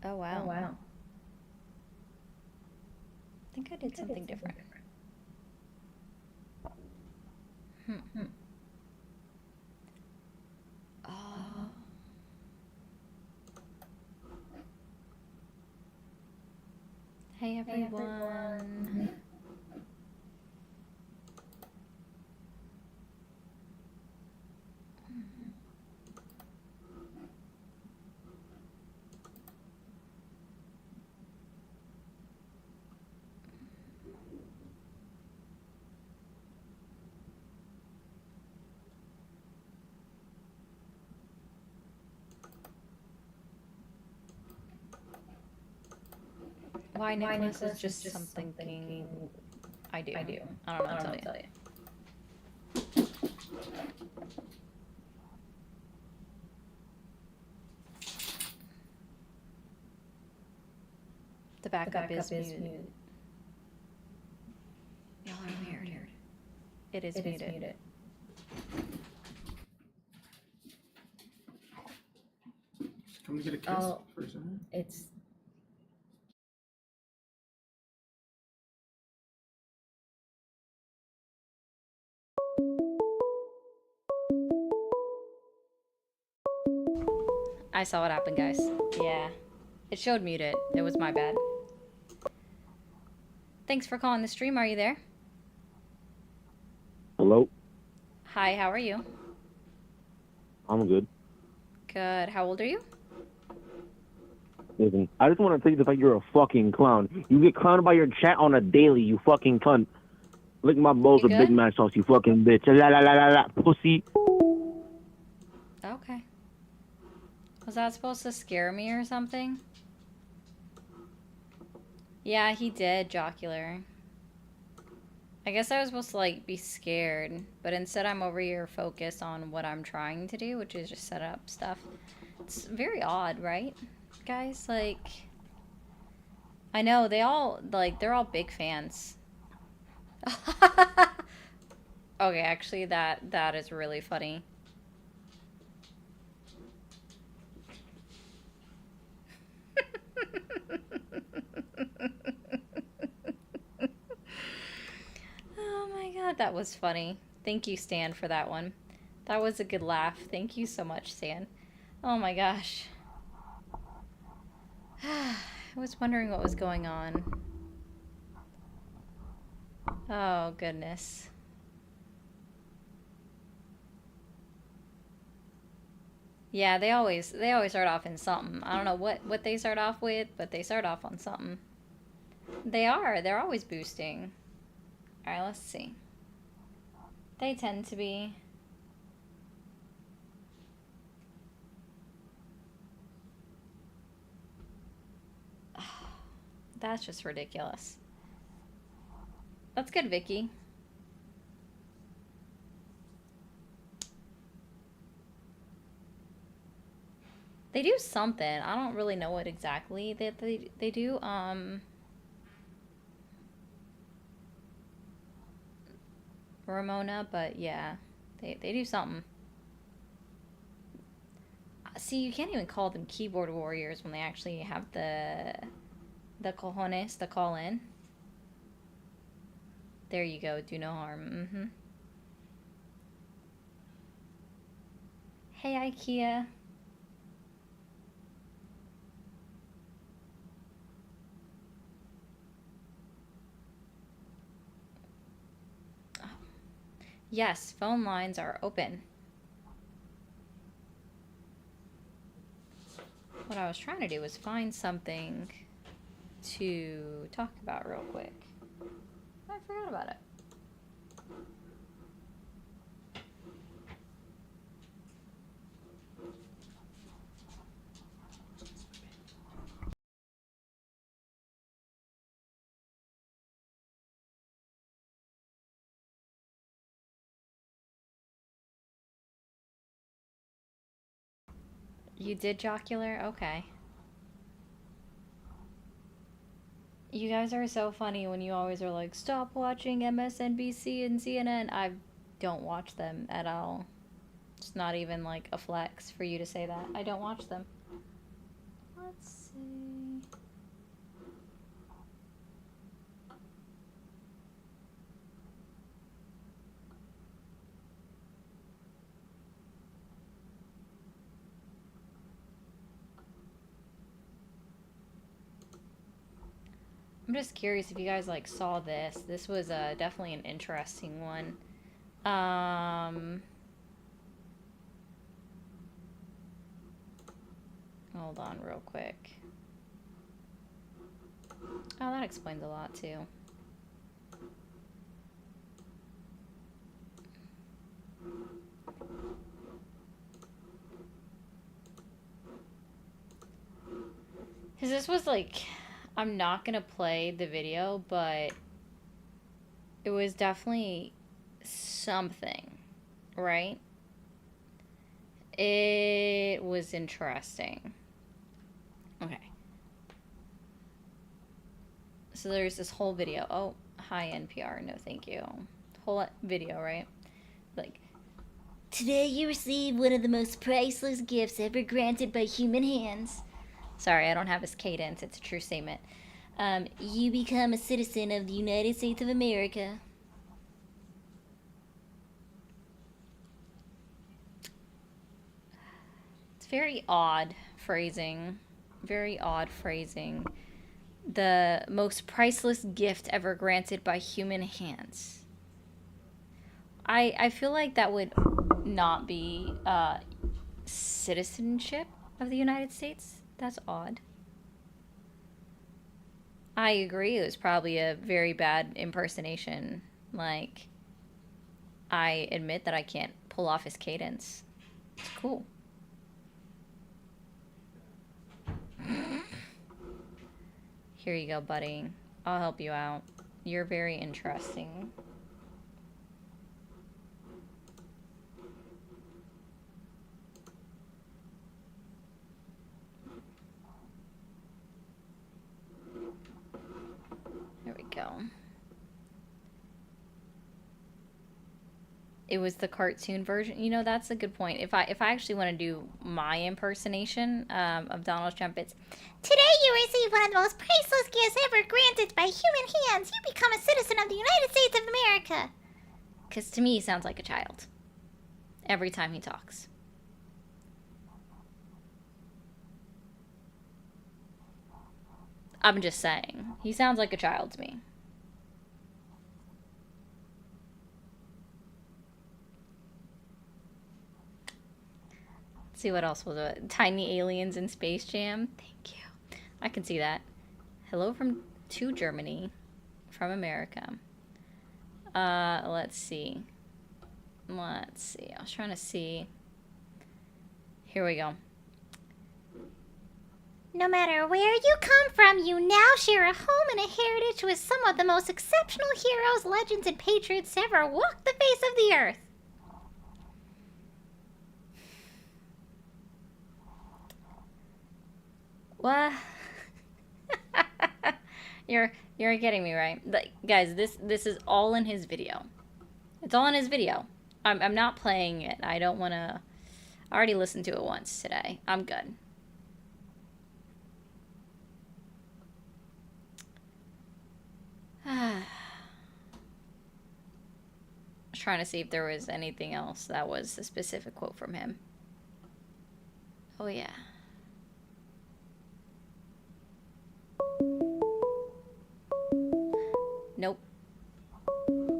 Oh, wow. Oh, wow. I think I did something different. Hmm. Hmm. Oh. Hey, Hey, everyone. everyone. Why Why Nicholas is Nicholas is just just something something I do. I do. I don't know I what don't to know tell what you. to tell you. The The backup backup is is muted. muted. Y'all are Y'all are weird. weird. It is It is muted. muted. Come to get a kiss Oh, for a second. it's I saw what happened, guys. Yeah. It showed muted. It was my bad. Thanks for calling the stream. Are you there? Hello? Hi, how are you? I'm good. Good. How old are you? Listen, I just want to tell you the fact you're a fucking clown. You get clowned by your chat on a daily, you fucking cunt. Lick my balls You with Big good? Mac sauce, you fucking bitch. La la la la la, pussy. Okay. Was that supposed to scare me or something? Yeah, he did, Jocular. I guess I was supposed to, like, be scared, but instead I'm over here focused on what I'm trying to do, which is just set up stuff. It's very odd, right, guys? Like, I know, they're all big fans. Okay, actually, that is really funny. Oh my god, that was funny. Thank you, Stan, for that one. That was a good laugh. Thank you so much, Stan. Oh my gosh. I was wondering what was going on. Oh, goodness. Yeah, they always start off in something. I don't know what they start off with, but they start off on something. They're always boosting. All right, let's see. They tend to be. That's just ridiculous. That's good, Vicky. They do something. I don't really know what exactly that they do. Ramona, but yeah, they do something. See, you can't even call them keyboard warriors when they actually have the cojones to call in. There you go. Do no harm. Mm-hmm. Hey, IKEA. Oh. Yes, phone lines are open. What I was trying to do was find something to talk about real quick. I forgot about it. You did Jocular? Okay. You guys are so funny when you always are like, stop watching MSNBC and CNN. I don't watch them at all. It's not even like a flex for you to say that. I don't watch them. What? Let's see. I'm just curious if you guys like saw this. This was definitely an interesting one. Hold on real quick. Oh, that explains a lot too. Because this was like, I'm not gonna play the video, but it was definitely something, right? It was interesting. Okay. So there's this whole video. Oh, hi NPR, no thank you. Whole video, right? Like, today you receive one of the most priceless gifts ever granted by human hands. Sorry, I don't have his cadence. It's a true statement. You become a citizen of the United States of America. It's very odd phrasing. Very odd phrasing. The most priceless gift ever granted by human hands. I feel like that would not be citizenship of the United States. That's odd. I agree. It was probably a very bad impersonation. Like, I admit that I can't pull off his cadence. It's cool. Here you go, buddy. I'll help you out. You're very interesting. There we go. It was the cartoon version. You know, that's a good point. If I actually want to do my impersonation of Donald Trump, it's today you receive one of the most priceless gifts ever granted by human hands. You become a citizen of the United States of America. Because to me, he sounds like a child every time he talks. I'm just saying. He sounds like a child to me. Let's see what else was it. Tiny aliens in Space Jam. Thank you. I can see that. Hello to Germany from America. Let's see. Let's see. I was trying to see. Here we go. No matter where you come from, you now share a home and a heritage with some of the most exceptional heroes, legends, and patriots to ever walk the face of the earth. What? You're getting me, right? Like, guys, this is all in his video. It's all in his video. I'm not playing it. I don't want to. I already listened to it once today. I'm good. I was trying to see if there was anything else that was a specific quote from him. Oh, yeah. Nope. Zoom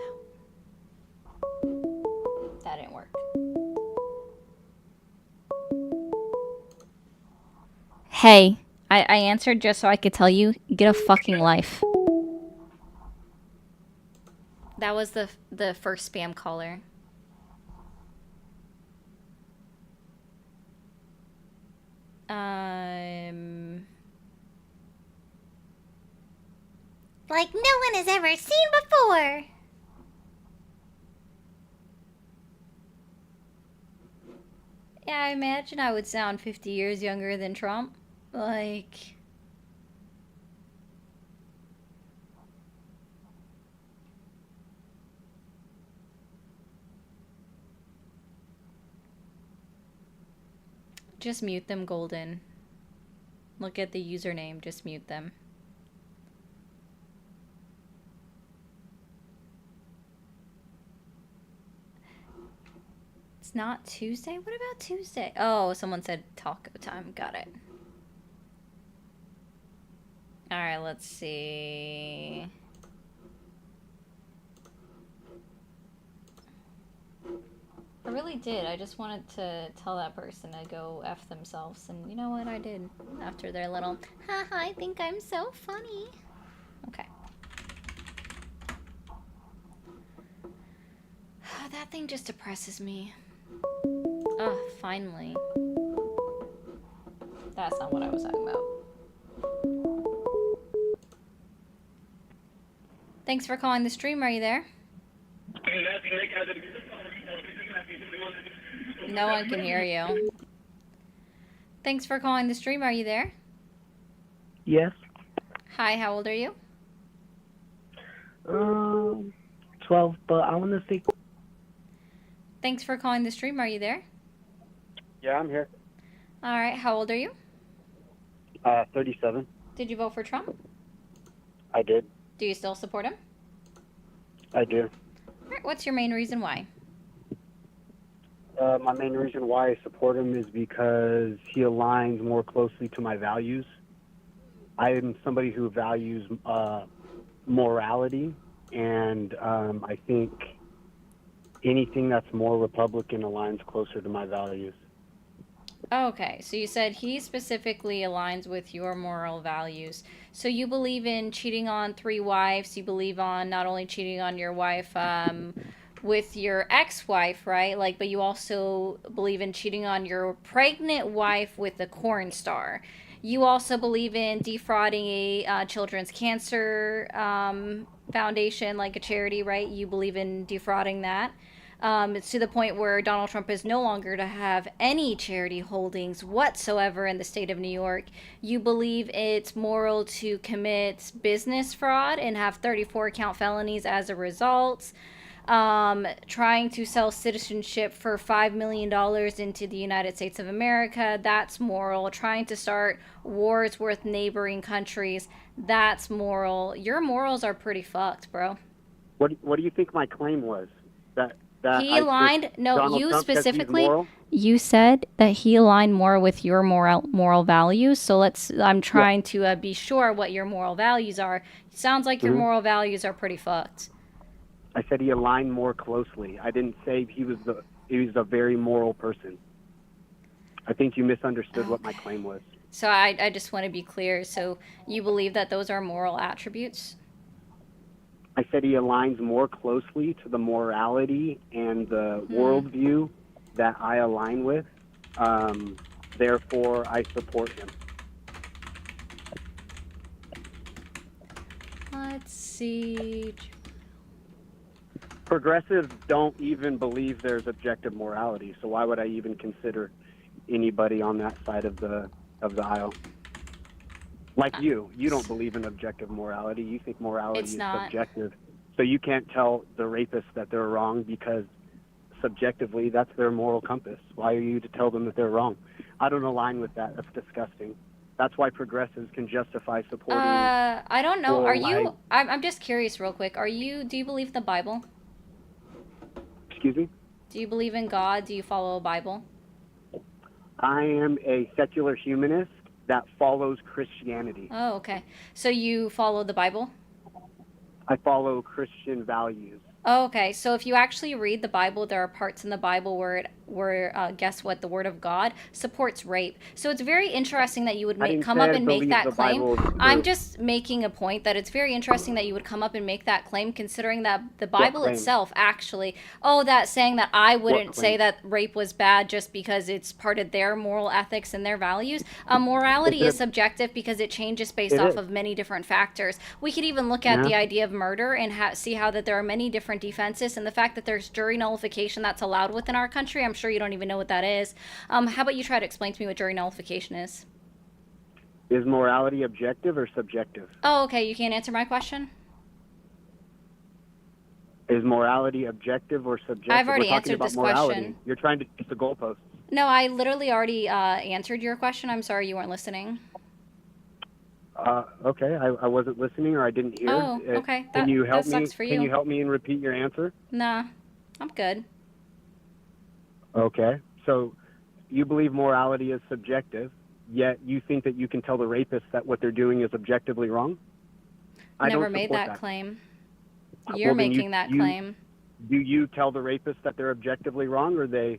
out. That didn't work. Hey, I answered just so I could tell you, get a fucking life. That was the first spam caller. Like no one has ever seen before. Yeah, I imagine I would sound 50 years younger than Trump. Like... Just mute them, Golden. Look at the username. Just mute them. It's not Tuesday? What about Tuesday? Oh, someone said taco time. Got it. Alright, let's see. I really did. I just wanted to tell that person to go F themselves. And you know what I did after their little, haha, I think I'm so funny. Okay. That thing just depresses me. Oh, finally. That's not what I was talking about. Thanks for calling the stream. Are you there? No one can hear you. Thanks for calling the stream. Are you there? Yes. Hi, how old are you? 12, but I want to say... Thanks for calling the stream. Are you there? Yeah, I'm here. All right, how old are you? 37. Did you vote for Trump? I did. Do you still support him? I do. All right, what's your main reason why? My main reason why I support him is because he aligns more closely to my values. I am somebody who values morality, and I think anything that's more Republican aligns closer to my values. Okay, so you said he specifically aligns with your moral values. So you believe in cheating on 3 wives. You believe on not only cheating on your wife with your ex-wife, right? Like, but you also believe in cheating on your pregnant wife with a corn star. You also believe in defrauding a children's cancer foundation, like a charity, right? You believe in defrauding that. It's to the point where Donald Trump is no longer to have any charity holdings whatsoever in the state of New York. You believe it's moral to commit business fraud and have 34 count felonies as a result. Trying to sell citizenship for $5 million into the United States of America, that's moral. Trying to start wars with neighboring countries, that's moral. Your morals are pretty fucked, bro. What do you think my claim was? That he aligned. No, Donald you Trump specifically. You said that he aligned more with your moral values. So I'm trying to be sure what your moral values are. Sounds like your moral values are pretty fucked. I said he aligned more closely. I didn't say he was a very moral person. I think you misunderstood what my claim was. So I just want to be clear. So you believe that those are moral attributes? I said he aligns more closely to the morality and the worldview that I align with. Therefore, I support him. Let's see. Progressives don't even believe there's objective morality, so why would I even consider anybody on that side of the aisle? Like you don't believe in objective morality. You think morality is subjective. So you can't tell the rapist that they're wrong because subjectively that's their moral compass. Why are you to tell them that they're wrong? I don't align with that. That's disgusting. That's why progressives can justify supporting. I don't know. Are you? I'm just curious, real quick. Do you believe in the Bible? Excuse me? Do you believe in God? Do you follow a Bible? I am a secular humanist that follows Christianity. Oh, okay. So you follow the Bible? I follow Christian values. Oh, okay. So if you actually read the Bible, there are parts in the Bible where guess what, the Word of God supports rape. So it's very interesting that you would come up and make that claim. I'm just making a point that it's very interesting that you would come up and make that claim, considering that the Bible itself actually, saying that I wouldn't say that rape was bad just because it's part of their moral ethics and their values. Morality is subjective because it changes based off of many different factors. We could even look at the idea of murder and see how that there are many different defenses, and the fact that there's jury nullification that's allowed within our country. I'm sure you don't even know what that is. How about you try to explain to me what jury nullification is? Is morality objective or subjective? Oh, okay. You can't answer my question? Is morality objective or subjective? I've already answered this question. You're trying to get the goalposts. No, I literally already answered your question. I'm sorry you weren't listening. Okay, I wasn't listening or I didn't hear. Oh, okay. Can you help That me? sucks for Can you you. help me and repeat your answer? Nah, I'm good. Okay. So you believe morality is subjective, yet you think that you can tell the rapist that what they're doing is objectively wrong? I Never don't made support that that. claim. You're Well, then making that claim. do you tell the rapist that they're objectively wrong or are they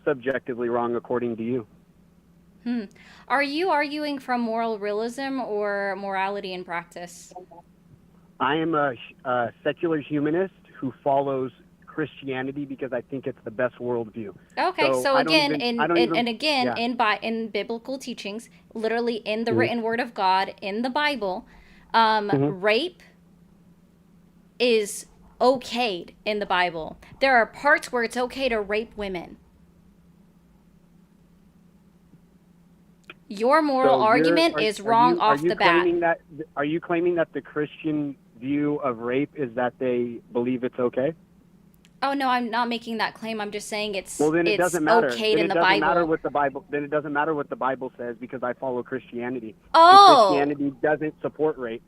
subjectively wrong according to you? Are you arguing from moral realism or morality in practice? I am a secular humanist who follows Christianity because I think it's the best worldview. Okay, so I don't again, even, I don't even, yeah. in biblical teachings, literally in the Mhm. written word of God in the Bible, Mhm. rape is okayed in the Bible. There are parts where it's okay to rape women. Your moral So argument is wrong are off you the bat. claiming that the Christian view of rape is that they believe it's okay? Oh no, I'm not making that claim. I'm just saying Well, then it it's doesn't matter. okayed Then in it the doesn't matter Bible. what the Bible. Then it doesn't matter what the Bible says because I follow Christianity, and Oh, Christianity doesn't support rape.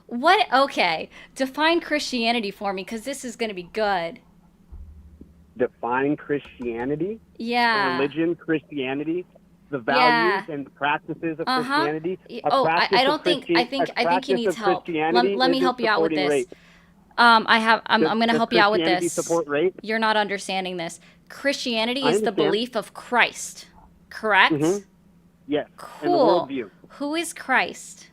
what? Okay, define Christianity for me, because this is going to be good. Define Christianity, a Yeah, religion, Christianity, the values yeah. and the practices of Uh-huh. Christianity. Oh, I don't think A I think he practice needs of help. Christianity Let me isn't help you out with supporting this. rape. I'm going to Does help you out with Christianity this. support rape? You're not understanding this. Christianity I is the understand. belief of Christ. Correct? Yes, and the Cool. worldview. Who is Christ?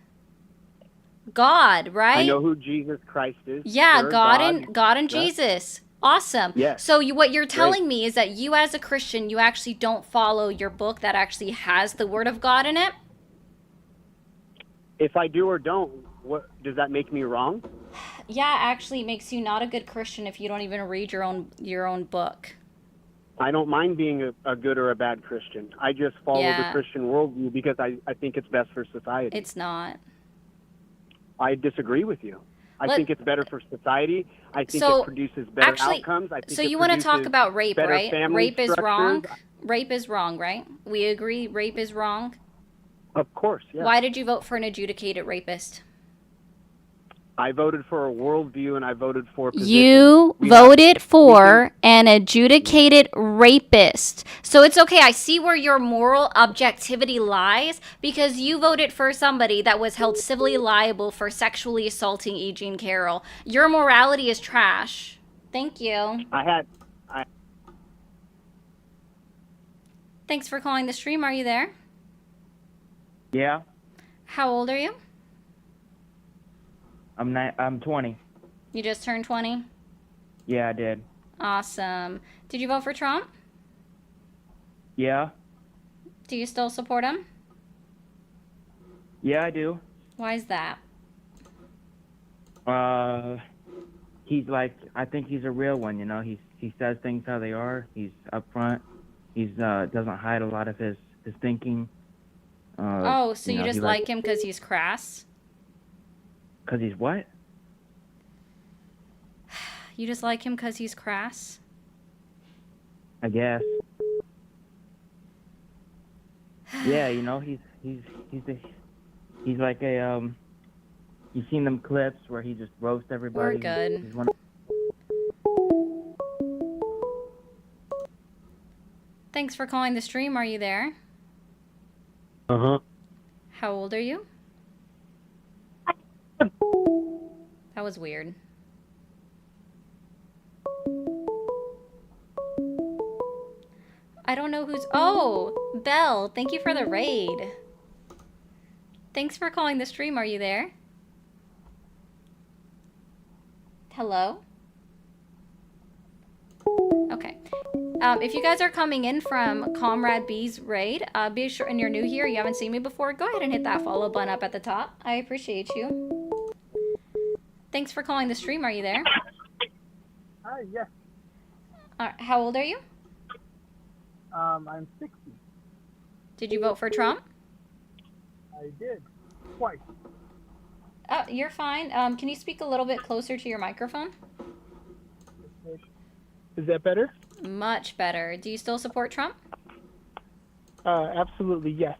God, I right? know who Jesus Christ is. Yeah, Sure, God. God and Yes. Jesus. Awesome. Yes. So what you're Great. telling me is that you as a Christian, you actually don't follow your book that actually has the word of God in it? If I do or don't, what does that make me wrong? Yeah, actually it makes you not a good Christian if you don't even read your own book. I don't mind being a good or a bad Christian. I just follow the Yeah, Christian worldview because I think it's best for society. it's not. I disagree with you. I Let think it's better for society. I think it so produces better actually outcomes. I so think it you want to talk produces about rape, better right? family Rape is structures. wrong. Rape is wrong, right? We agree rape is wrong. Of course, yes. Why did you vote for an adjudicated rapist? I voted for a worldview and I voted for positions. You voted for an adjudicated rapist. So it's okay. I see where your moral objectivity lies because you voted for somebody that was held civilly liable for sexually assaulting E. Jean Carroll. Your morality is trash. Thank you. I Thanks for calling the stream. Are you there? Yeah, How old are you? I'm 20. You just turned 20? Yeah, I did. Awesome. Did you vote for Trump? Yeah, Do you still support him? yeah, I do. Why is that? He's like, I think he's a real one. You know, he says things how they are. He's upfront. He's doesn't hide a lot of his thinking. Oh, so you know, just like him because he's crass? Cause he's what? You just like him because he's crass? I guess. Yeah, you know, he's like a You seen them clips where he just roasts everybody? We're good. He's one Thanks for calling the stream. Are you there? Uh-huh. How old are you? That was weird. I don't know who's... Oh, Belle, thank you for the raid. Thanks for calling the stream. Are you there? Hello? Okay. If you guys are coming in from Comrade B's raid, be sure, and you're new here, you haven't seen me before, go ahead and hit that follow button up at the top. I appreciate you. Thanks for calling the stream. Are you there? Hi, yes. How old are you? I'm 60. Did you vote for Trump? I did. Twice. Oh, you're fine. Can you speak a little bit closer to your microphone? Is that better? Much better. Do you still support Trump? Absolutely, yes.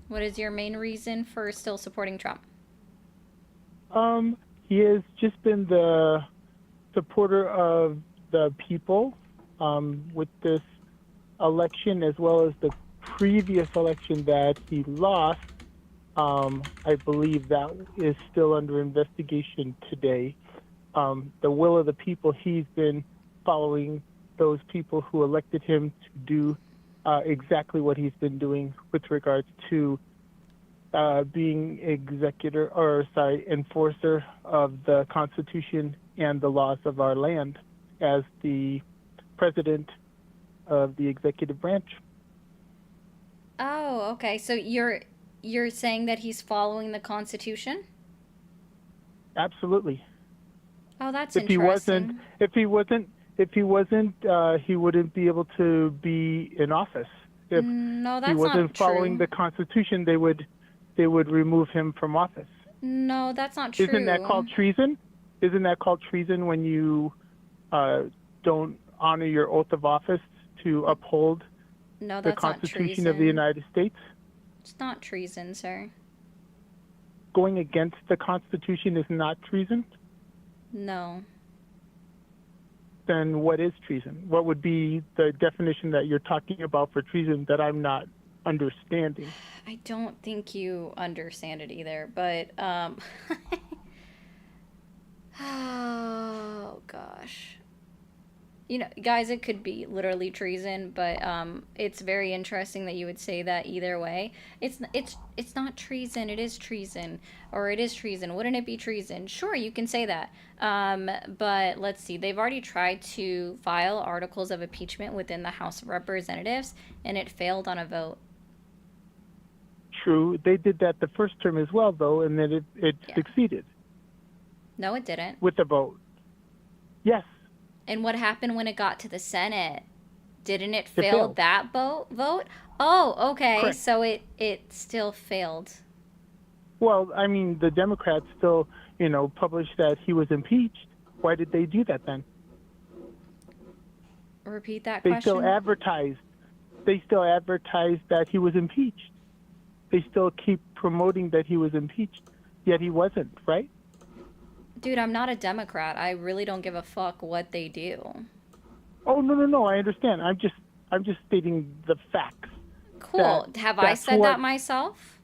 What is your main reason for still supporting Trump? He has just been the supporter of the people with this election, as well as the previous election that he lost. I believe that is still under investigation today. The will of the people, he's been following those people who elected him to do exactly what he's been doing with regards to being enforcer of the Constitution and the laws of our land as the president of the executive branch. Oh, okay. So you're saying that he's following the Constitution? Absolutely. Oh, that's If he interesting. wasn't, he wouldn't be able to be in office. If No, he that's wasn't not following true. the Constitution, they would remove him from office. No, that's not true. Isn't that called treason? Isn't that called treason when you don't honor your oath of office to uphold No, the that's not Constitution of the treason. United States? It's not treason, sir. Going against the Constitution is not treason? No. Then what is treason? What would be the definition that you're talking about for treason that I'm not understanding? I don't think you understand it either, but oh gosh. You know, guys, it could be literally treason, but it's very interesting that you would say that either way. It's not treason. It is treason, or it is treason. Wouldn't it be treason? Sure, you can say that. But let's see. They've already tried to file articles of impeachment within the House of Representatives, and it failed on a vote. True. They did that the first term as well, though, and then it Yeah. succeeded No, it didn't. with the vote. Yes. And what happened when it got to the Senate? Didn't it It fail failed. that vote? Oh, okay. Correct. So it still failed. Well, I mean, the Democrats still, published that he was impeached. Why did they do that then? Repeat that They question. still advertised. They still advertised that he was impeached. They still keep promoting that he was impeached, yet he wasn't, right? Dude, I'm not a Democrat. I really don't give a fuck what they do. Oh no! I understand. I'm just stating the facts. Cool. Have I that's said what- that myself?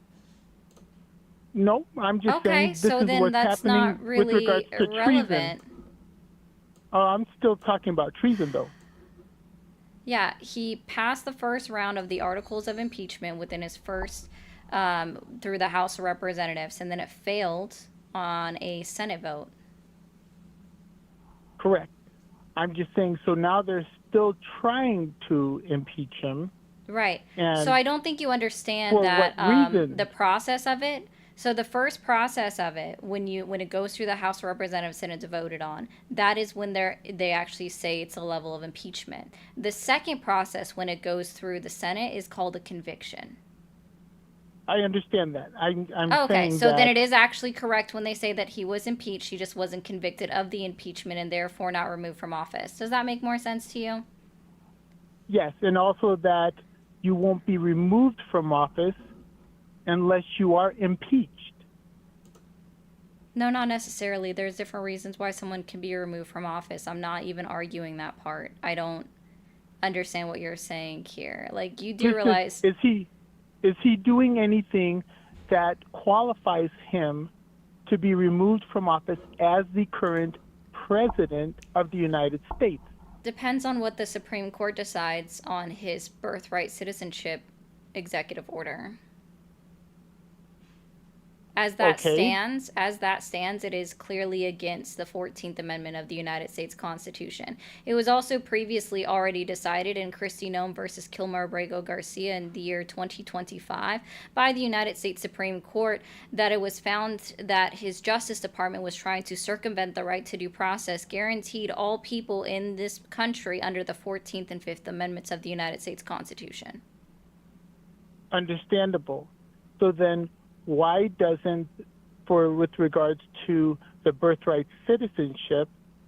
No, I'm just saying Okay, this so is then what's that's happening not with really regards to irrelevant. treason. I'm still talking about treason, though. Yeah, he passed the first round of the articles of impeachment within his first through the House of Representatives, and then it failed on a Senate vote. Correct. I'm just saying, so now they're still trying to impeach him. Right. And So I don't think you understand for that what reason? the process of it. So the first process of it, when it goes through the House of Representatives and it's voted on, that is when they actually say it's a level of impeachment. The second process, when it goes through the Senate, is called a conviction. I understand that. I'm Okay, saying so that, then it is actually correct when they say that he was impeached. He just wasn't convicted of the impeachment and therefore not removed from office. Does that make more sense to you? yes, and also that you won't be removed from office unless you are impeached. No, not necessarily. There's different reasons why someone can be removed from office. I'm not even arguing that part. I don't understand what you're saying here. Like, you do realize... Is he doing anything that qualifies him to be removed from office as the current president of the United States? Depends on what the Supreme Court decides on his birthright citizenship executive order. As that stands, it is clearly against the 14th Amendment of the United States Constitution. It was also previously already decided in Christie Nome versus Kilmer Abrego Garcia in the year 2025 by the United States Supreme Court that it was found that his Justice Department was trying to circumvent the right to due process guaranteed all people in this country under the 14th and 5th Amendments of the United States Constitution. Understandable. So then why doesn't, with regards to the birthright citizenship,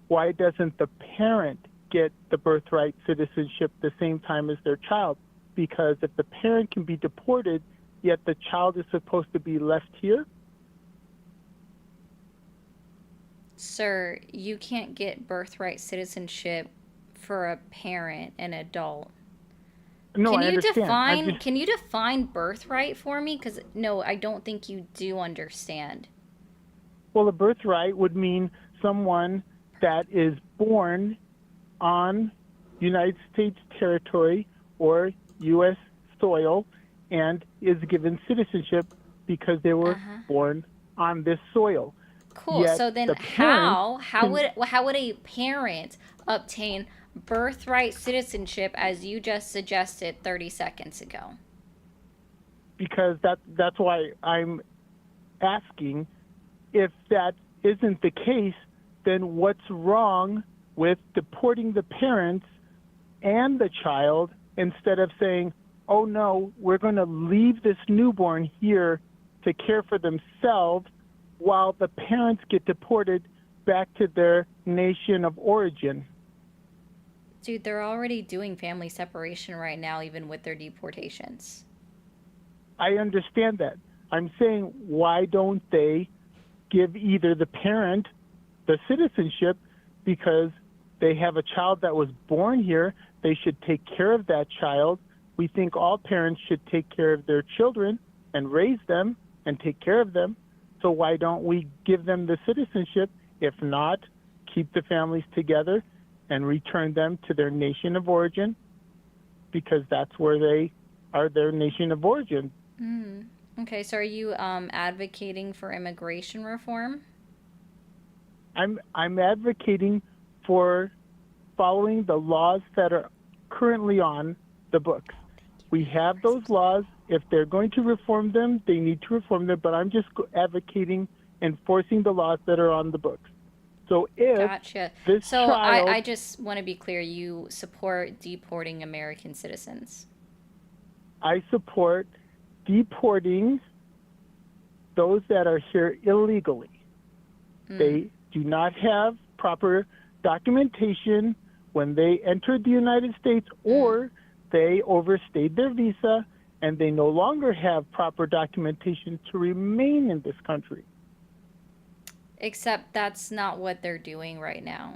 why doesn't the parent get the birthright citizenship the same time as their child. Because if the parent can be deported, yet the child is supposed to be left here, Sir, you can't get birthright citizenship for a parent, an adult. no, Can I you understand. define birthright for me? Because no, I don't think you do understand. Well, a birthright would mean someone that is born on United States territory or U.S. soil and is given citizenship because they were born on this soil. Cool. Yet So then the parent how would a parent obtain birthright citizenship as you just suggested 30 seconds ago? Because that's why I'm asking, if that isn't the case, then what's wrong with deporting the parents and the child instead of saying, oh no, we're going to leave this newborn here to care for themselves while the parents get deported back to their nation of origin? Dude, they're already doing family separation right now, even with their deportations. I understand that. I'm saying, why don't they give either the parent the citizenship because they have a child that was born here? They should take care of that child. We think all parents should take care of their children and raise them and take care of them. So why don't we give them the citizenship? If not, keep the families together and return them to their nation of origin, because that's where they are, their nation of origin. Okay, so are you advocating for immigration reform? I'm advocating for following the laws that are currently on the books. We have those laws. If they're going to reform them, they need to reform them, but I'm just advocating enforcing the laws that are on the books. So if Gotcha. this So child, I just want to be clear, you support deporting American citizens. I support deporting those that are here illegally. They do not have proper documentation when they entered the United States, or they overstayed their visa and they no longer have proper documentation to remain in this country. Except that's not what they're doing right now.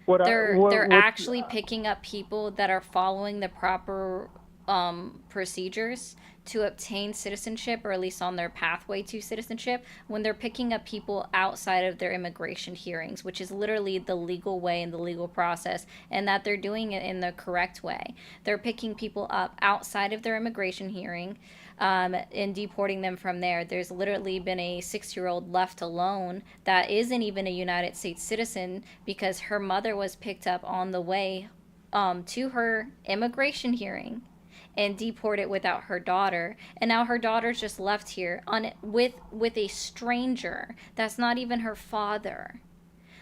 What They're actually picking up people that are following the proper procedures to obtain citizenship, or at least on their pathway to citizenship, when they're picking up people outside of their immigration hearings, which is literally the legal way and the legal process, and that they're doing it in the correct way. They're picking people up outside of their immigration hearing and deporting them from there. There's literally been a 6-year-old left alone that isn't even a United States citizen because her mother was picked up on the way to her immigration hearing and deported without her daughter, and now her daughter's just left here with a stranger that's not even her father.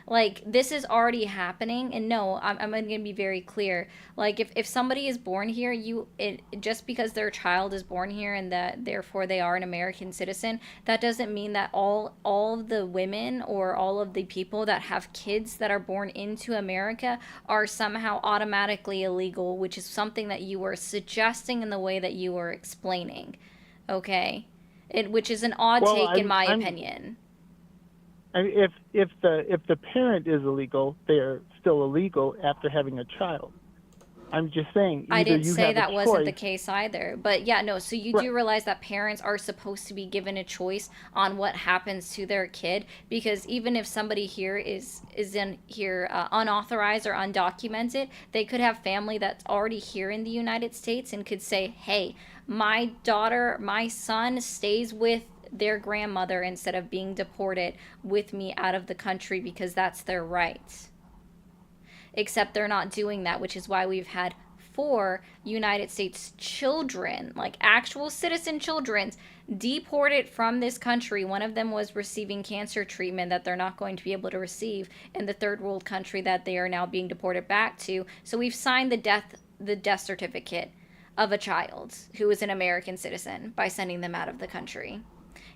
Like, this is already happening, and no, I'm going to be very clear. Like, if somebody is born here, just because their child is born here and that therefore they are an American citizen, that doesn't mean that all of the women or all of the people that have kids that are born into America are somehow automatically illegal, which is something that you were suggesting in the way that you were explaining. Okay? Which is an odd take in my opinion. If the parent is illegal, they are still illegal after having a child. I'm just saying. I didn't say that wasn't the case either. But yeah, no, so you do realize that parents are supposed to be given a choice on what happens to their kid, because even if somebody here is in here unauthorized or undocumented, they could have family that's already here in the United States and could say, hey, my daughter, my son stays with their grandmother instead of being deported with me out of the country because that's their right. Except they're not doing that, which is why we've had 4 United States children, like actual citizen children, deported from this country. One of them was receiving cancer treatment that they're not going to be able to receive in the third world country that they are now being deported back to. So we've signed the death certificate of a child who is an American citizen by sending them out of the country.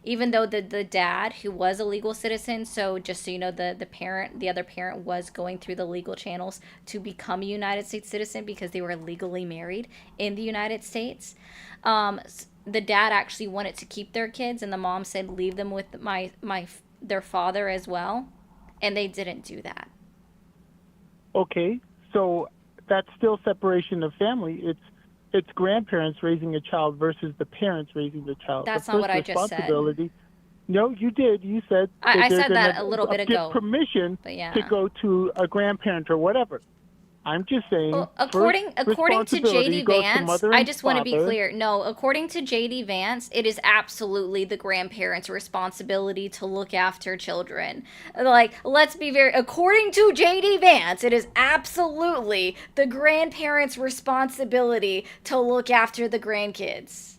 even though the dad who was a legal citizen, so just so you know, the other parent was going through the legal channels to become a United States citizen because they were legally married in the United States. The dad actually wanted to keep their kids, and the mom said leave them with their father as well, and they didn't do that. Okay, so that's still separation of family. It's grandparents raising a child versus the parents raising the child. That's the not first what I just said. responsibility. No, you did. You said I they're said that gonna a little bit ago. Give permission But yeah. to go to a grandparent or whatever. I'm just saying. Well, according to responsibility JD goes to Vance, mother I and just want to be father. clear. No, according to JD Vance, it is absolutely the grandparents' responsibility to look after children. Like, let's be very. According to JD Vance, it is absolutely the grandparents' responsibility to look after the grandkids.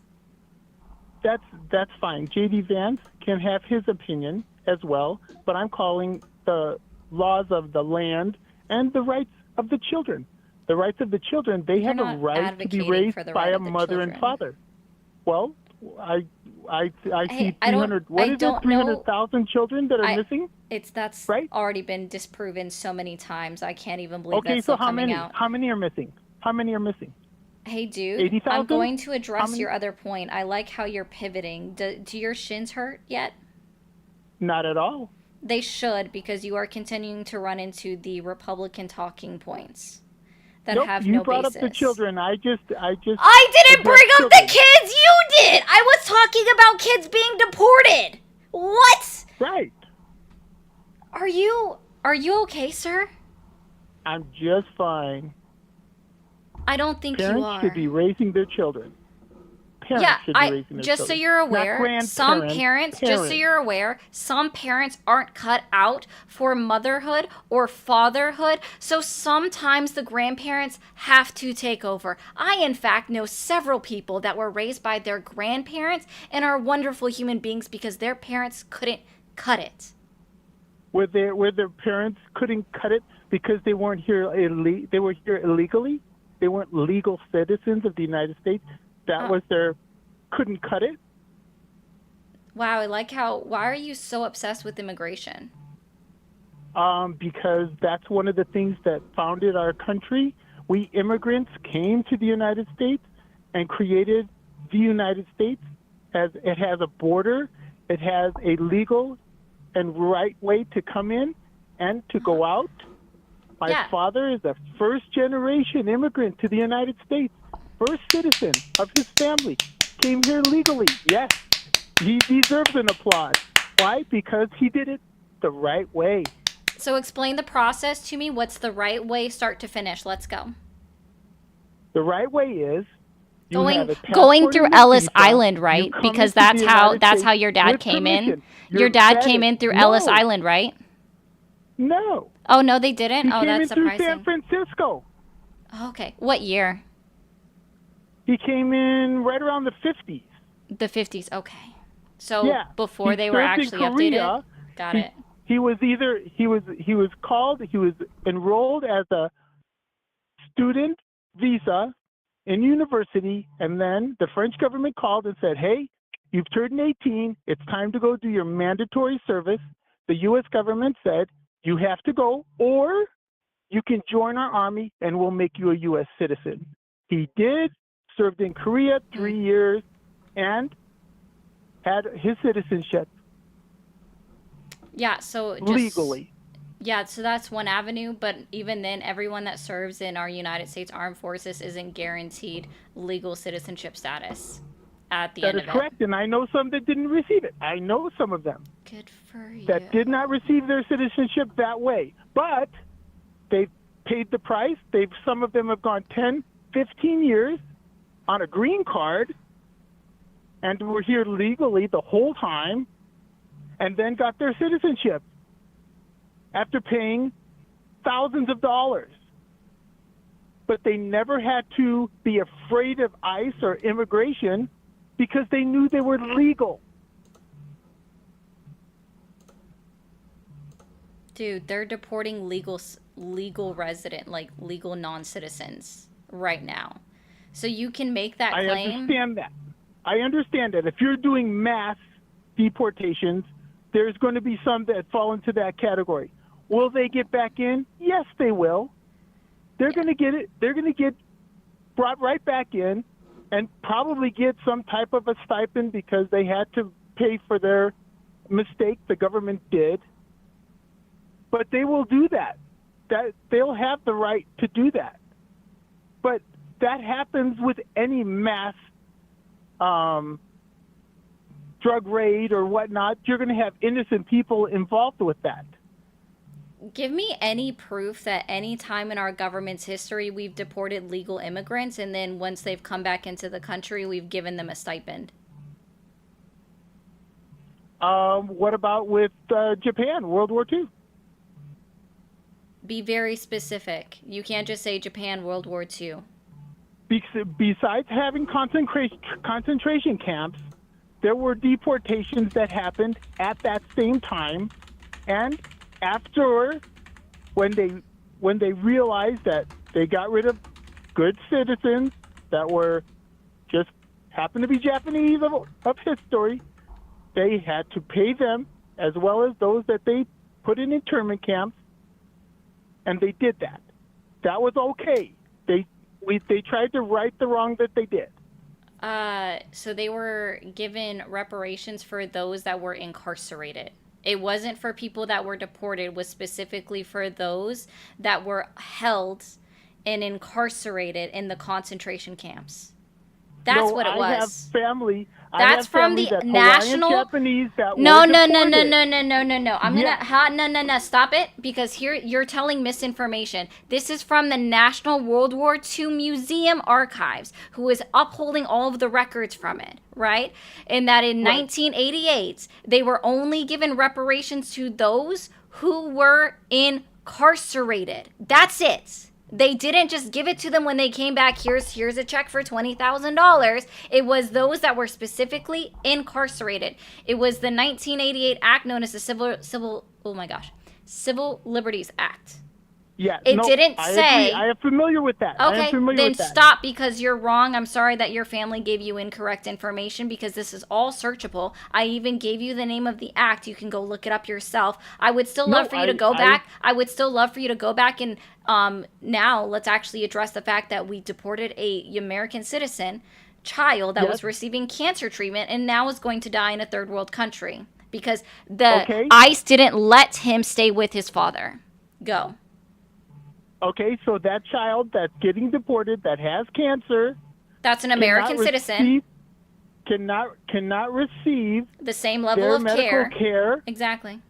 That's fine. JD Vance can have his opinion as well, but I'm calling the laws of the land and the rights of the children. The rights of the children, they have a not right to be advocating raised for the by right a of the mother and children. father. Well, I see I don't- 300. What I is don't it? 300,000 children that are missing. That's Right? already been disproven so many times. I can't even believe Okay, that's so still coming out. How many are missing? How many are missing? Hey, dude, 80,000? I'm going to How address many? your other point. I like how you're pivoting. Do your shins hurt yet? Not at all. They should, because you are continuing to run into the Republican talking points that Nope, have you no brought basis. up the children. I just. I didn't bring addressed up the children. kids. You did. I was talking about kids being deported. What? Right. Are you okay, sir? I'm just fine. I don't think you Parents are. should be raising their children. Parents should be raising their just so children. you're Not aware, some grandparents, just so you're aware, some parents aren't cut out for motherhood or fatherhood, so sometimes the grandparents have to take over. I, in fact, know several people that were raised by their grandparents and are wonderful human beings because their parents couldn't cut it. Where their parents couldn't cut it because they weren't here they were here illegally. They weren't legal citizens of the United States. That was their couldn't cut it. Wow, I like why are you so obsessed with immigration? Because that's one of the things that founded our country. We immigrants came to the United States and created the United States. As it has a border, it has a legal and right way to come in and to go out. My father is a first-generation immigrant to the United States, first citizen of his family, came here legally. Yes, he deserves an applause. Why? Because he did it the right way. So explain the process to me. What's the right way, start to finish? Let's go. The right way is going through Ellis Island, right? Because that's how your dad came in. Your dad came in through Ellis Island, right? No. Oh no, they didn't. He Oh, came that's in through surprising. San Francisco. Okay, what year? He came in right around the 50s. The 50s. Okay. So before they were actually updated. Got it. He was enrolled as a student visa in university, and then the French government called and said, "Hey, you've turned 18. It's time to go do your mandatory service." The U.S. government said, "You have to go, or you can join our army, and we'll make you a U.S. citizen." He did, served in Korea 3 years, and had his citizenship. Yeah, so just, legally. Yeah, so that's one avenue, but even then, everyone that serves in our United States Armed Forces isn't guaranteed legal citizenship status at the end of it. That is correct, and I know some that didn't receive it. I know some of them. Good for you. That did not receive their citizenship that way, but they've paid the price. Some of them have gone 10, 15 years on a green card, and were here legally the whole time, and then got their citizenship after paying thousands of dollars. But they never had to be afraid of ICE or immigration because they knew they were legal. Dude, they're deporting legal resident, like legal non-citizens right now. So you can make that claim. I understand that. If you're doing mass deportations, there's going to be some that fall into that category. Will they get back in? Yes, they will. They're going to get it. They're going to get brought right back in and probably get some type of a stipend because they had to pay for their mistake the government did. But they will do that. That they'll have the right to do that. But that happens with any mass drug raid or whatnot. You're going to have innocent people involved with that. Give me any proof that any time in our government's history we've deported legal immigrants and then once they've come back into the country, we've given them a stipend. What about with Japan, World War II? Be very specific. You can't just say Japan, World War II. Besides having concentration camps, there were deportations that happened at that same time, and after, when they realized that they got rid of good citizens that were just happened to be Japanese of history, they had to pay them as well as those that they put in internment camps, and they did that. That was okay. They tried to right the wrong that they did. So they were given reparations for those that were incarcerated. It wasn't for people that were deported. It was specifically for those that were held and incarcerated in the concentration camps. That's what it was. I have family. That's from the that's national. Hawaiian Japanese that No, were no, deported. no. I'm gonna stop it because here you're telling misinformation. This is from the National World War II Museum Archives, who is upholding all of the records from it, right? And that in 1988 they were only given reparations to those who were incarcerated. That's it. They didn't just give it to them when they came back. Here's a check for $20,000. It was those that were specifically incarcerated. It was the 1988 act known as the Civil Liberties Act. Yeah, It didn't I say. agree. I am familiar with that. I Okay, am familiar then with that. stop because you're wrong. I'm sorry that your family gave you incorrect information because this is all searchable. I even gave you the name of the act. You can go look it up yourself. I would still love for you to go back. I would still love for you to go back and now let's actually address the fact that we deported a American citizen child that was receiving cancer treatment and now is going to die in a third world country because the ICE didn't let him stay with his father. Go. Okay, so that child that's getting deported that has cancer, that's an American citizen, cannot receive the same level their of medical care. Exactly.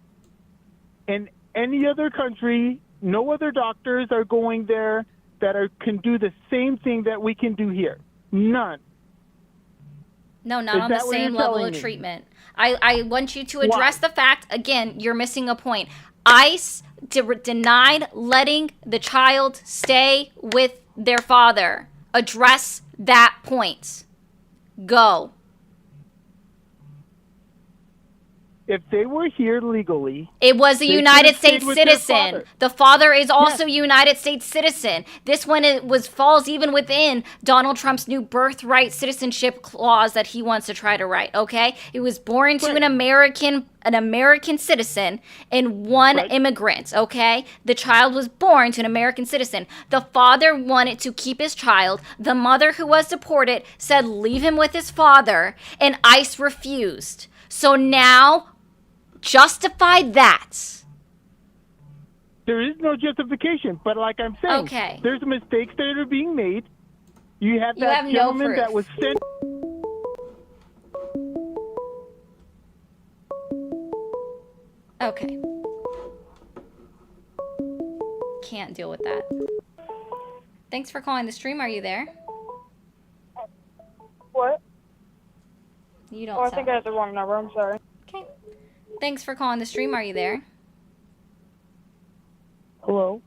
In any other country, no other doctors are going there that can do the same thing that we can do here. None. No, not on the same level of treatment. I want you to address the fact, again, you're missing a point. ICE denied letting the child stay with their father. Address that point. Go. If they were here legally, it was a United States citizen. The father is also a United States citizen. This one falls even within Donald Trump's new birthright citizenship clause that he wants to try to write. Okay, it was born to an American citizen and one immigrant. Okay, the child was born to an American citizen. The father wanted to keep his child. The mother, who was deported, said leave him with his father, and ICE refused. So now, justify that. There is no justification, but like I'm saying, there's mistakes that are being made. You have that gentleman that was sent. Okay. Can't deal with that. Thanks for calling the stream. Are you there? What? You don't. Oh, I think I had the wrong number. I'm sorry. Okay. Thanks for calling the stream. Are you there? Hello.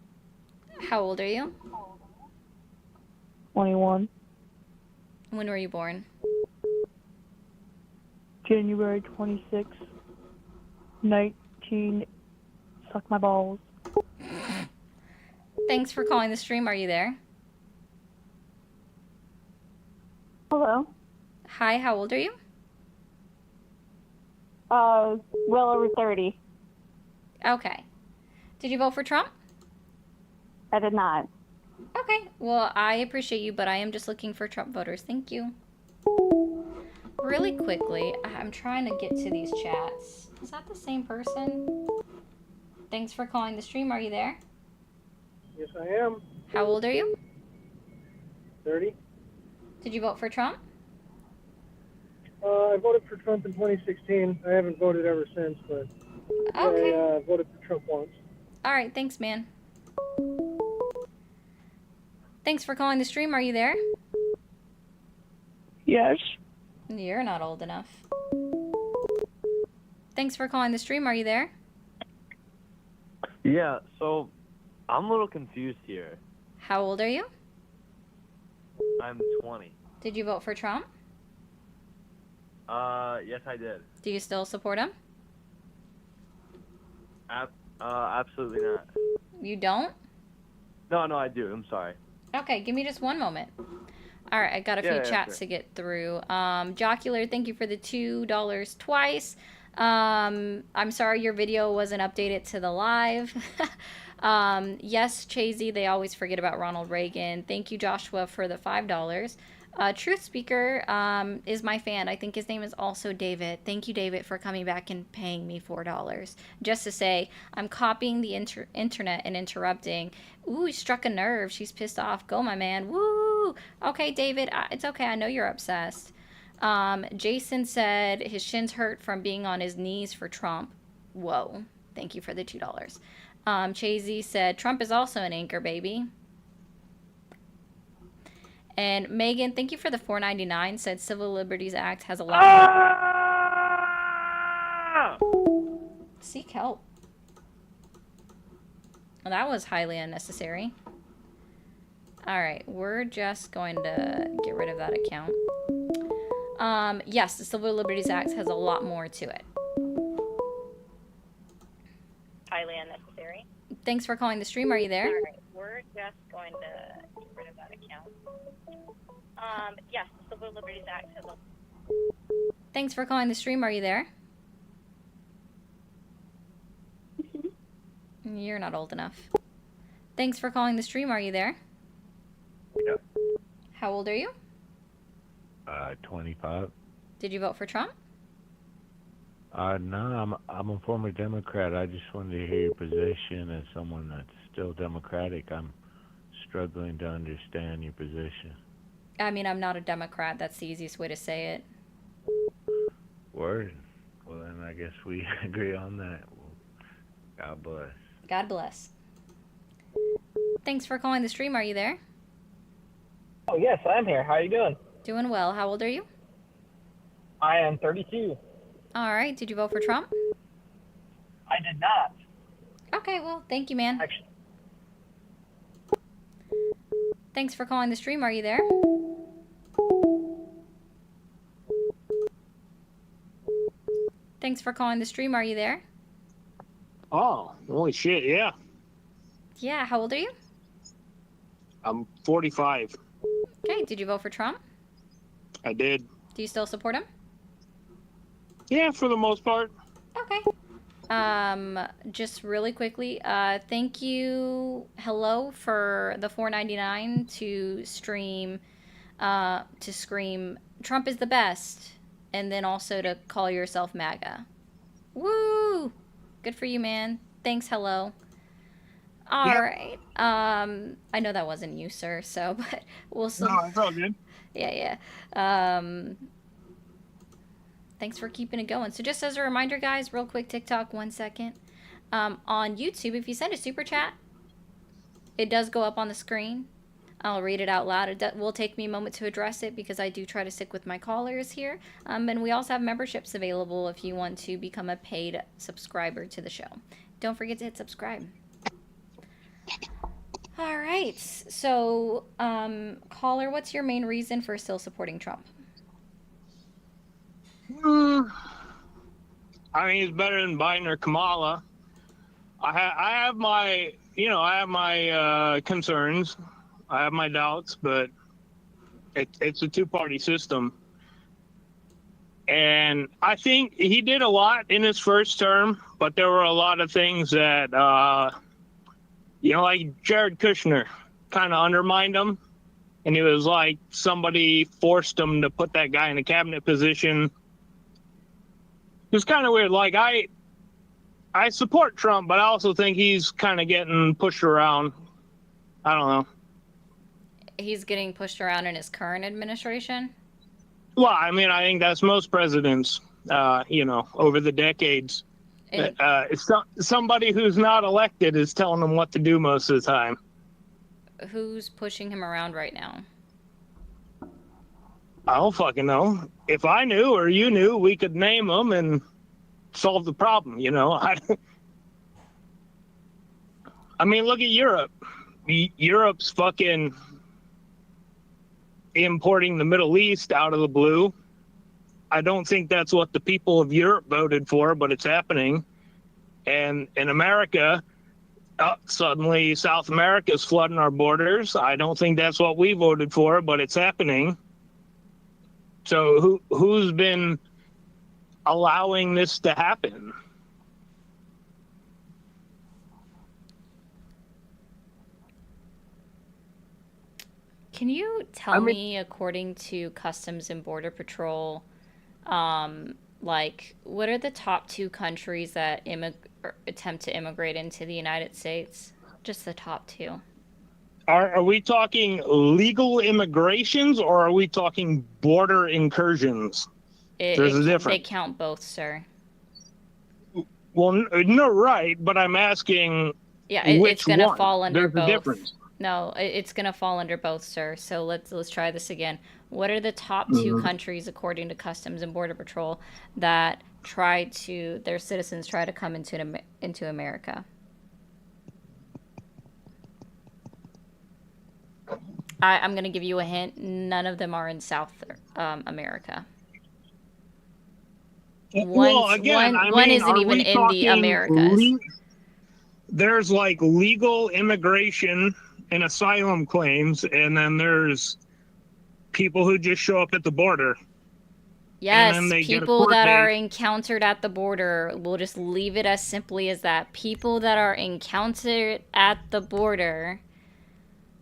How old are you? 21. When were you born? January 26th. 19. Suck my balls. Thanks for calling the stream. Are you there? Hello. Hi, how old are you? Well over 30. Okay. Did you vote for Trump? I did not. Okay. Well, I appreciate you, but I am just looking for Trump voters. Thank you. Really quickly, I'm trying to get to these chats. Is that the same person? Thanks for calling the stream. Are you there? Yes, I am. How old are you? 30. Did you vote for Trump? I voted for Trump in 2016. I haven't voted ever since, but Okay. I voted for Trump once. All right. Thanks, man. Thanks for calling the stream. Are you there? Yes. You're not old enough. Thanks for calling the stream. Are you there? Yeah, so I'm a little confused here. How old are you? I'm 20. Did you vote for Trump? Yes, I did. Do you still support him? Absolutely not. You don't? No, I do. I'm sorry. Okay, give me just one moment. All right, I got a few chats to get through. Jocular, thank you for the $2 twice. I'm sorry your video wasn't updated to the live. Yes, Chazy, they always forget about Ronald Reagan. Thank you, Joshua, for the $5. Truth Speaker is my fan. I think his name is also David. Thank you, David, for coming back and paying me $4. Just to say, I'm copying the internet and interrupting. Ooh, he struck a nerve. She's pissed off. Go, my man. Woo! Okay, David, it's okay. I know you're obsessed. Jason said his shins hurt from being on his knees for Trump. Whoa. Thank you for the $2. Chazy said, Trump is also an anchor, baby. And Megan, thank you for the $4.99. Said Civil Liberties Act has a lot. Seek help. Well, that was highly unnecessary. All right, we're just going to get rid of that account. Yes, the Civil Liberties Act has a lot more to it. Highly unnecessary. Thanks for calling the stream. Are you there? All right, we're just going to get rid of that account. Yes, the Civil Liberties Act has a... Thanks for calling the stream. Are you there? You're not old enough. Thanks for calling the stream. Are you there? Yeah. How old are you? 25. Did you vote for Trump? No, I'm a former Democrat. I just wanted to hear your position as someone that's still Democratic. I'm struggling to understand your position. I mean, I'm not a Democrat. That's the easiest way to say it. Word. Well, then I guess we agree on that. Well, God bless. God bless. Thanks for calling the stream. Are you there? Oh, yes, I'm here. How are you doing? Doing well. How old are you? I am 32. All right. Did you vote for Trump? I did not. Okay, well, thank you, man. Actually, Thanks for calling the stream. Are you there? Thanks for calling the stream. Are you there? Oh, holy shit, yeah. Yeah, how old are you? I'm 45. Okay, did you vote for Trump? I did. Do you still support him? Yeah, for the most part. Okay. Just really quickly, thank you, Hello, for the $4.99 to stream, to scream, Trump is the best, and then also to call yourself MAGA. Woo! Good for you, man. Thanks, Hello. All right. I know that wasn't you, sir, so, but we'll still... No, it's all good. Yeah. Thanks for keeping it going. So just as a reminder, guys, real quick, TikTok, 1 second. On YouTube, if you send a super chat, it does go up on the screen. I'll read it out loud. It will take me a moment to address it because I do try to stick with my callers here. And we also have memberships available if you want to become a paid subscriber to the show. Don't forget to hit subscribe. All right. So, caller, what's your main reason for still supporting Trump? I mean, it's better than Biden or Kamala. I have my, concerns. I have my doubts, but it's a two-party system. And I think he did a lot in his first term, but there were a lot of things that, like Jared Kushner kind of undermined him. And it was like somebody forced him to put that guy in a cabinet position. It was kind of weird. Like, I support Trump, but I also think he's kind of getting pushed around. I don't know. He's getting pushed around in his current administration? Well, I mean, I think that's most presidents, over the decades. And Somebody who's not elected is telling them what to do most of the time. who's pushing him around right now? I don't fucking know. If I knew or you knew, we could name them and solve the problem, I mean, look at Europe. Europe's fucking importing the Middle East out of the blue. I don't think that's what the people of Europe voted for, but it's happening. And in America, suddenly South America's flooding our borders. I don't think that's what we voted for, but it's happening. So who's been allowing this to happen? Can you tell me, according to Customs and Border Patrol, what are the top 2 countries that attempt to immigrate into the United States? Just the top 2. Are we talking legal immigrations or are we talking border incursions? There's a difference. They count both, sir. Well, no, right, but I'm asking Yeah, which it's going to one? fall under There's both. a difference. No, it's going to fall under both, sir. So let's try this again. What are the top 2 countries, according to Customs and Border Patrol, that their citizens try to come into America? I'm going to give you a hint. None of them are in South America. One isn't even in the Americas. There's like legal immigration and asylum claims, and then there's people who just show up at the border. Yes, and then they get a people court that date. are encountered at the border. We'll just leave it as simply as that. People that are encountered at the border.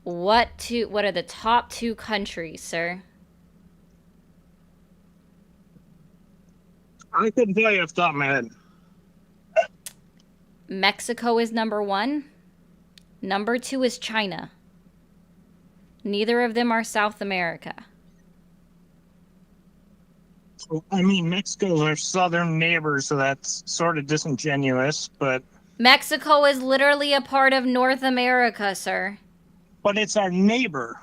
What are the top 2 countries, sir? I couldn't tell you off the top of my head. Mexico is number 1. Number 2 is China. Neither of them are South America. I mean, Mexico's our southern neighbor, so that's sort of disingenuous, but... Mexico is literally a part of North America, sir. But it's our neighbor.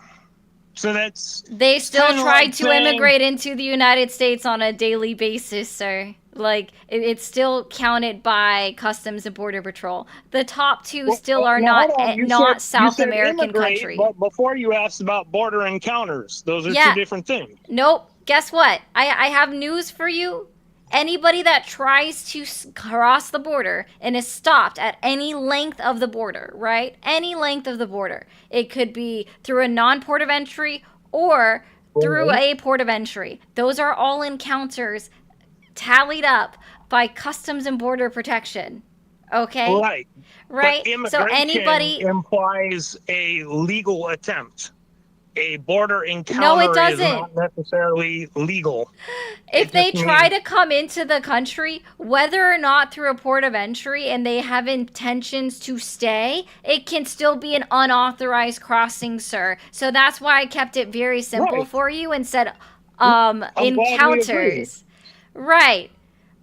So that's... They still kinda try like to saying- immigrate into the United States on a daily basis, sir. Like, it's still counted by Customs and Border Patrol. The top 2 still are Now, not hold on. You not said South American immigrate, country. But before you asked about border encounters. Those are Yeah. 2 different things. Nope. Guess what? I have news for you. Anybody that tries to cross the border and is stopped at any length of the border, right? Any length of the border. It could be through a non-port of entry or through a port of entry. Those are all encounters tallied up by Customs and Border Protection. Okay? Right. Right? But So immigration anybody... implies a legal attempt. A border encounter No, it is doesn't. not necessarily legal. If It they just try means- to come into the country, whether or not through a port of entry, and they have intentions to stay, it can still be an unauthorized crossing, sir. So that's why I kept it very simple Right. for you and said glad we agree. encounters. Right.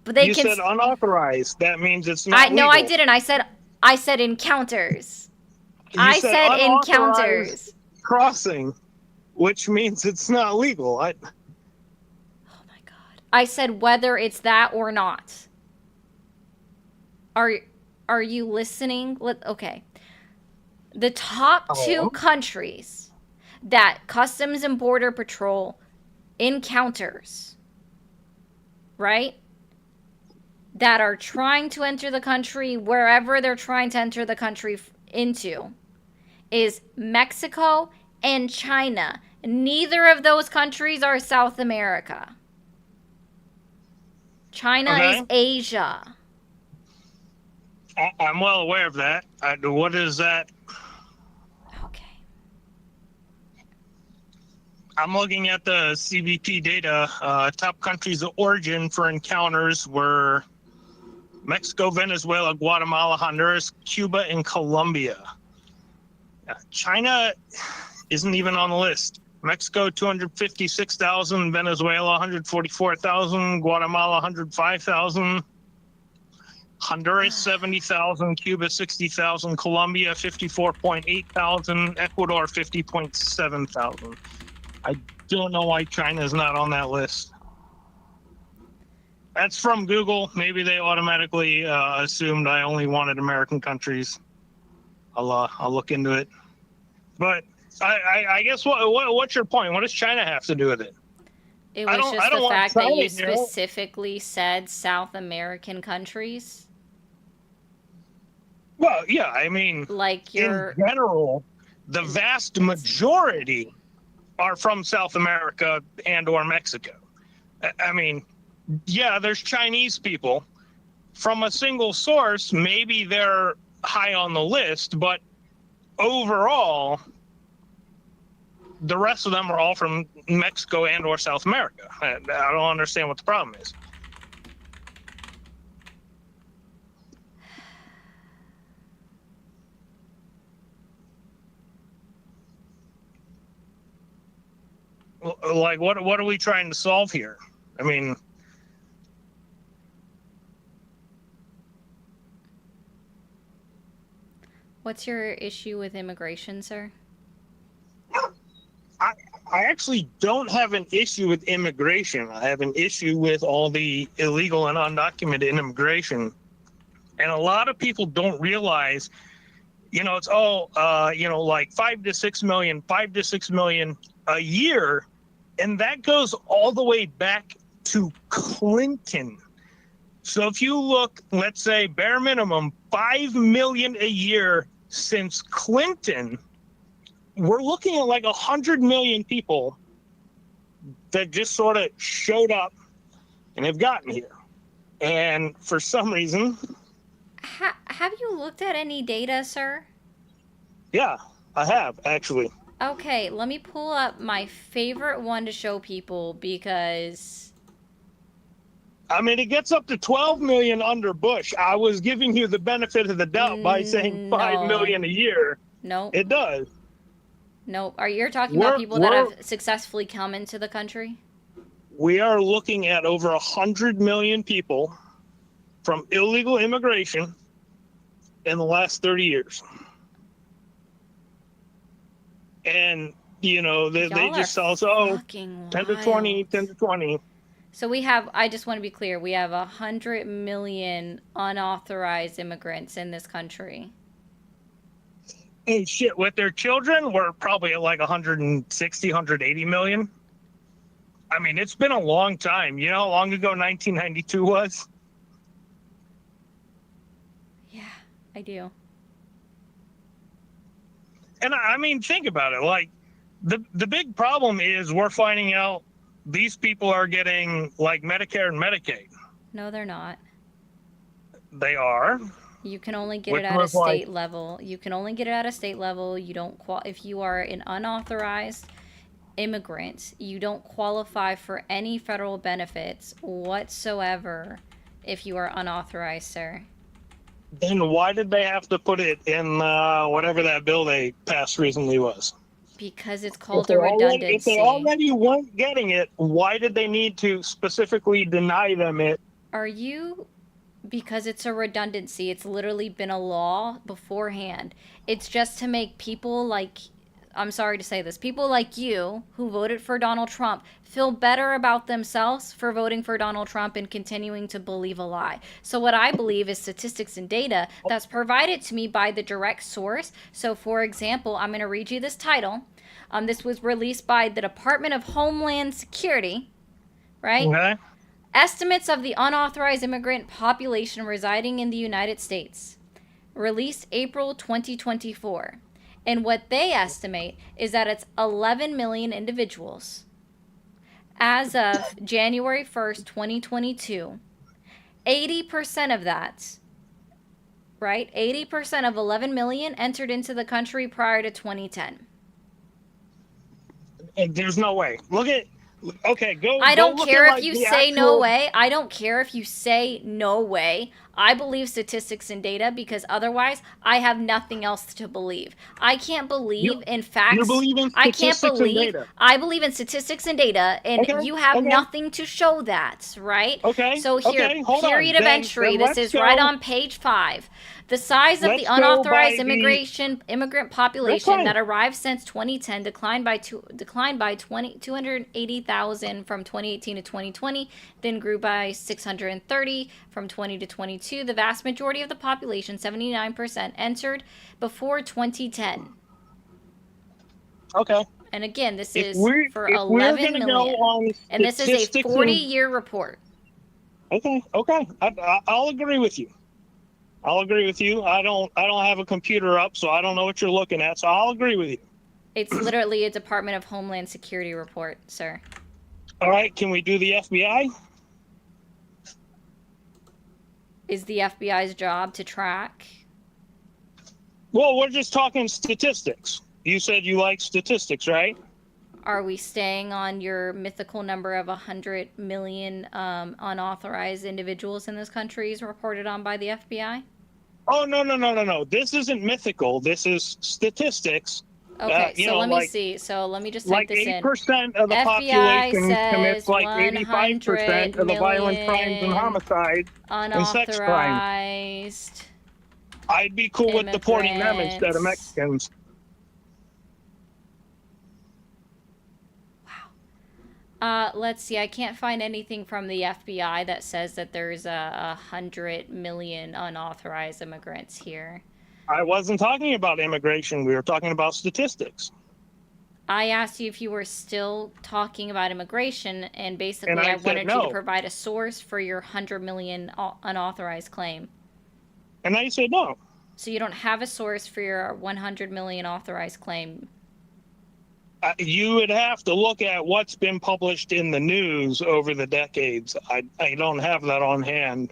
But they You can said unauthorized. That means it's not No, I legal. didn't. I said encounters. You I said unauthorized encounters. Crossing, which means it's not legal. I said whether it's that or not. Are you listening? Okay. The top 2 countries that Customs and Border Patrol encounters, right? That are trying to enter the country wherever they're trying to enter the country into is Mexico and China. Neither of those countries are South America. China Okay. is Asia. I'm well aware of that. What is that? Okay. I'm looking at the CBP data. Top countries of origin for encounters were Mexico, Venezuela, Guatemala, Honduras, Cuba, and Colombia. China isn't even on the list. Mexico, 256,000. Venezuela, 144,000. Guatemala, 105,000. Honduras, 70,000. Cuba, 60,000. Colombia, 54.8 thousand. Ecuador, 50.7 thousand. I don't know why China is not on that list. That's from Google. Maybe they automatically assumed I only wanted American countries. I'll look into it. But I guess what's your point? What does China have to do with it? It I was don't just the want fact that China you here. specifically said South American countries. Well, yeah, I mean, Like in you're general, the vast majority are from South America and or Mexico. I mean, yeah, there's Chinese people from a single source. Maybe they're high on the list, but overall, the rest of them are all from Mexico and or South America. I don't understand what the problem is. Like, what are we trying to solve here? I mean, What's your issue with immigration, sir? I actually don't have an issue with immigration. I have an issue with all the illegal and undocumented immigration. And a lot of people don't realize, it's all, like 5 to 6 million a year. And that goes all the way back to Clinton. So if you look, let's say bare minimum, 5 million a year since Clinton, we're looking at like 100 million people that just sort of showed up and have gotten here. And for some reason... Have you looked at any data, sir? Yeah, I have, actually. Okay, let me pull up my favorite one to show people because... I mean, it gets up to 12 million under Bush. I was giving you the benefit of the doubt by saying 5 million a year. No. It does. No. You're talking about people that have successfully come into the country? We are looking at over 100 million people from illegal immigration in the last 30 years. And, they just tell us, 10 to 20, 10 to 20. So I just want to be clear, we have 100 million unauthorized immigrants in this country. And shit, with their children, we're probably at like 160, 180 million. I mean, it's been a long time. You know how long ago 1992 was? Yeah, I do. And I mean, think about it. Like, the big problem is we're finding out these people are getting like Medicare and Medicaid. No, they're not. They are. You can only get it at a state level. You can only get it at a state level. You don't if you are an unauthorized immigrant, you don't qualify for any federal benefits whatsoever if you are unauthorized, sir. Then why did they have to put it in whatever that bill they passed recently was? Because it's called a redundancy. If they already weren't getting it, why did they need to specifically deny them it? Because it's a redundancy. It's literally been a law beforehand. It's just to make people like, I'm sorry to say this, people like you who voted for Donald Trump feel better about themselves for voting for Donald Trump and continuing to believe a lie. So what I believe is statistics and data that's provided to me by the direct source. So for example, I'm going to read you this title. This was released by the Department of Homeland Security, right? Okay. Estimates of the unauthorized immigrant population residing in the United States, released April 2024. And what they estimate is that it's 11 million individuals. As of January 1st, 2022, 80% of that, right? 80% of 11 million entered into the country prior to 2010. And there's no way. Look at. Okay, go. I Go don't look care at if like you the say no actual. way. I don't care if you say no way. I believe statistics and data because otherwise I have nothing else to believe. I can't You believe in you facts. believe in I can't statistics and believe. data. I believe in statistics and data, and Okay. you have Okay. nothing to show that, right? Okay. So here, Okay. Hold on. period of Then entry. This let's is right go. on page 5. The size of the Let's go by unauthorized the. immigrant That's population fine. that arrived since 2010 declined by 280,000 from 2018 to 2020, then grew by 630 from 20 to 22. The vast majority of the population, 79%, entered before 2010. Okay. And again, this If is we're for if we're 11 gonna go million. on And this is a statistics and 40-year report. okay, I'll agree with you. I'll agree with you. I don't have a computer up, so I don't know what you're looking at. So I'll agree with you. It's literally a Department of Homeland Security report, sir. All right, can we do the FBI? Is the FBI's job to track? Well, we're just talking statistics. You said you like statistics, right? Are we staying on your mythical number of 100 million unauthorized individuals in this country is reported on by the FBI? Oh, no. This isn't mythical. This is statistics. Okay, You so know, let me like, see. So let me just type like this in. 8% of the FBI population commits says like 85% 100 of the violent crimes and million homicides and sex crimes. unauthorized I'd be cool with deporting them instead of immigrants. Mexicans. Let's see. I can't find anything from the FBI that says that there's 100 million unauthorized immigrants here. I wasn't talking about immigration. We were talking about statistics. I asked you if you were still talking about immigration, and basically And I I said wanted you to no. provide a source for your 100 million unauthorized claim. And I said no. So you don't have a source for your 100 million authorized claim. You would have to look at what's been published in the news over the decades. I don't have that on hand.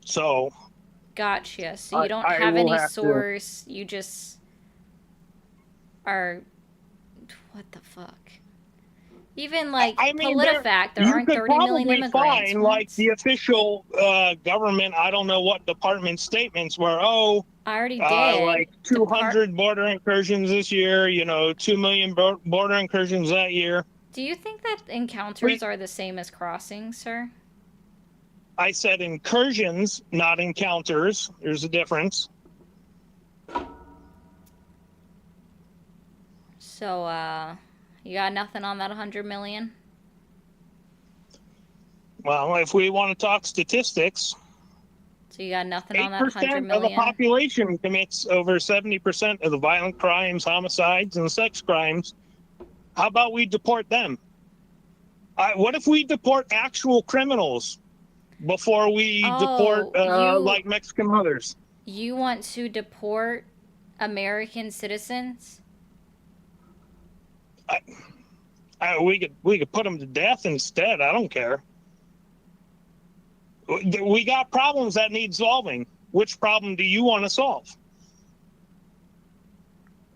So. Gotcha. So you don't I have will any have to- source. You just are. What the fuck? Even like I mean, PolitiFact, there you aren't could 30 million probably immigrants. find What? like the official government. I don't know what department statements were. Oh, I already did. like 200 border incursions this year. 2 million border incursions that year. Do you think that encounters are the same as crossings, sir? I said incursions, not encounters. There's a difference. So, you got nothing on that 100 million? Well, if we want to talk statistics, So you got nothing on that 100 8% of the million? population commits over 70% of the violent crimes, homicides, and sex crimes. How about we deport them? What if we deport actual criminals before we deport like Mexican mothers? You want to deport American citizens? We could put them to death instead. I don't care. We got problems that need solving. Which problem do you want to solve?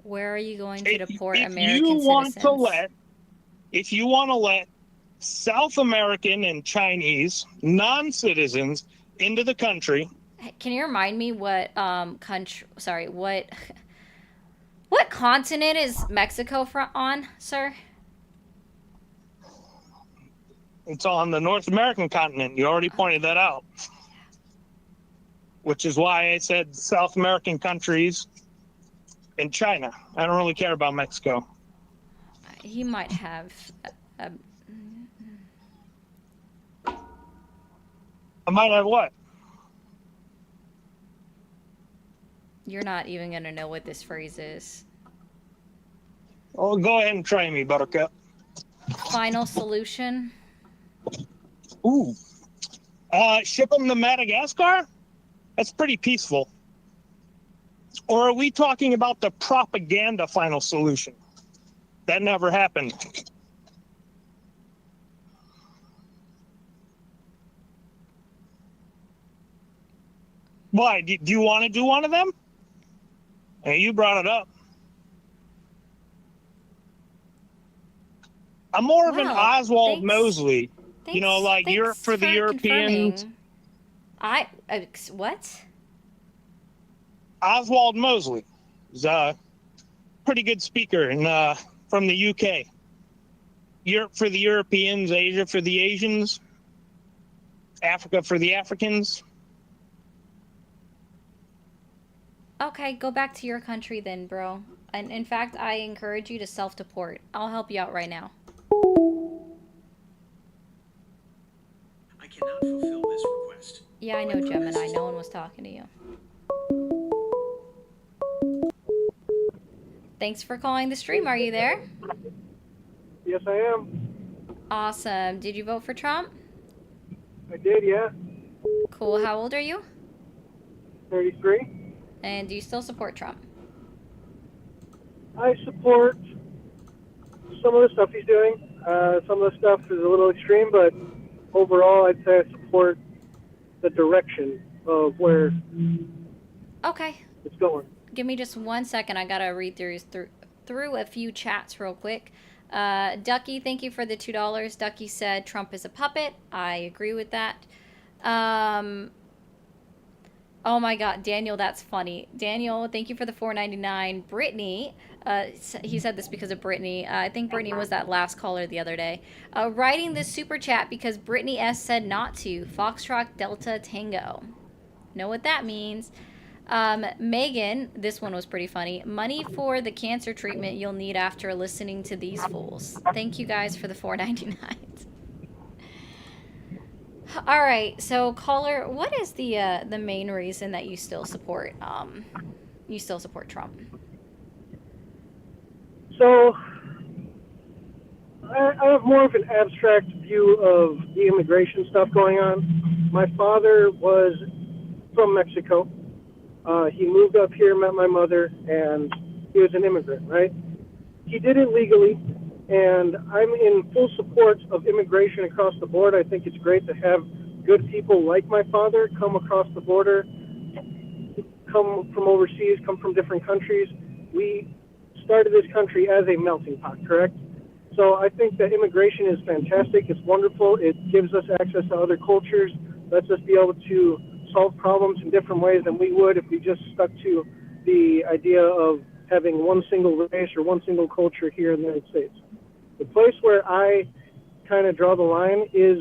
Where are you going to deport American citizens? If you want to let South American and Chinese non-citizens into the country. Can you remind me what country? Sorry, what continent is Mexico on, sir? It's on the North American continent. You already pointed that out. Which is why I said South American countries and China. I don't really care about Mexico. He might have. I might have what? You're not even going to know what this phrase is. Oh, go ahead and try me, Buttercup. Final solution? Ooh. Ship them to Madagascar? That's pretty peaceful. Or are we talking about the propaganda final solution? That never happened. Why? Do you want to do one of them? Hey, you brought it up. I'm more of an Well, Oswald thanks. Mosley. You know, like Europe Thanks for the Europeans. confirming. What? Oswald Mosley is a pretty good speaker in, from the UK. Europe for the Europeans, Asia for the Asians, Africa for the Africans. Okay, go back to your country then, bro. And in fact, I encourage you to self-deport. I'll help you out right now. I cannot fulfill this request. Yeah, I know, Gemini. No one was talking to you. Thanks for calling the stream. Are you there? Yes, I am. Awesome. Did you vote for Trump? I did, yeah. Cool. How old are you? 33. And do you still support Trump? I support some of the stuff he's doing. Some of the stuff is a little extreme, but overall, I'd say I support the direction of where Okay. it's going. Give me just 1 second. I gotta read through a few chats real quick. Ducky, thank you for the $2. Ducky said Trump is a puppet. I agree with that. Oh my God, Daniel, that's funny. Daniel, thank you for the $4.99. Brittany, he said this because of Brittany. I think Brittany was that last caller the other day. Writing this super chat because Brittany S said not to. Foxtrot Delta Tango. Know what that means. Megan, this one was pretty funny. Money for the cancer treatment you'll need after listening to these fools. Thank you guys for the $4.99. All right, so caller, what is the main reason that you still support Trump? So, I have more of an abstract view of the immigration stuff going on. My father was from Mexico. He moved up here, met my mother, and he was an immigrant, right? He did it legally, and I'm in full support of immigration across the board. I think it's great to have good people like my father come across the border, come from overseas, come from different countries. We started this country as a melting pot, correct? So I think that immigration is fantastic. It's wonderful. It gives us access to other cultures, lets us be able to solve problems in different ways than we would if we just stuck to the idea of having one single race or one single culture here in the United States. The place where I kind of draw the line is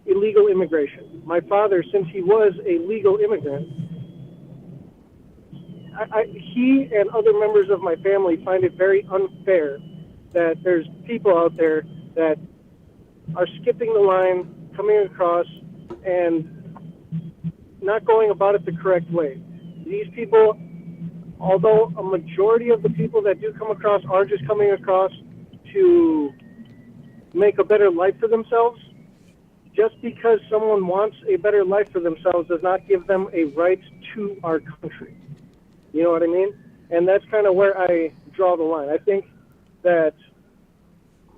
illegal immigration. My father, since he was a legal immigrant, he and other members of my family find it very unfair that there's people out there that are skipping the line, coming across, and not going about it the correct way. These people, although a majority of the people that do come across are just coming across to make a better life for themselves, just because someone wants a better life for themselves does not give them a right to our country. You know what I mean? And that's kind of where I draw the line. I think that,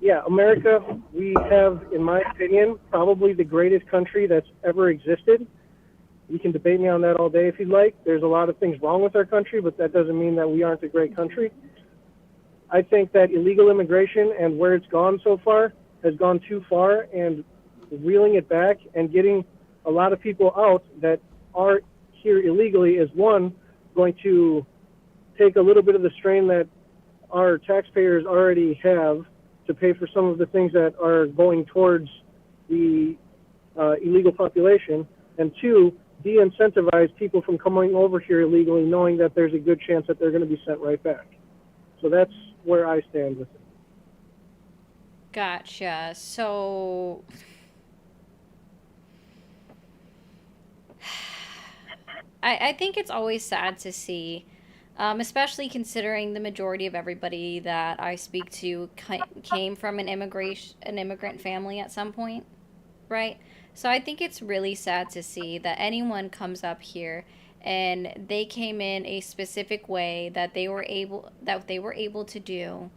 yeah, America, we have, in my opinion, probably the greatest country that's ever existed. You can debate me on that all day if you'd like. There's a lot of things wrong with our country, but that doesn't mean that we aren't a great country. I think that illegal immigration and where it's gone so far has gone too far, and reeling it back and getting a lot of people out that are here illegally is, one, going to take a little bit of the strain that our taxpayers already have to pay for some of the things that are going towards the illegal population, and two, de-incentivize people from coming over here illegally, knowing that there's a good chance that they're going to be sent right back. So that's where I stand with it. Gotcha. So I think it's always sad to see, especially considering the majority of everybody that I speak to came from an immigrant family at some point, right? So I think it's really sad to see that anyone comes up here and they came in a specific way that they were able to do.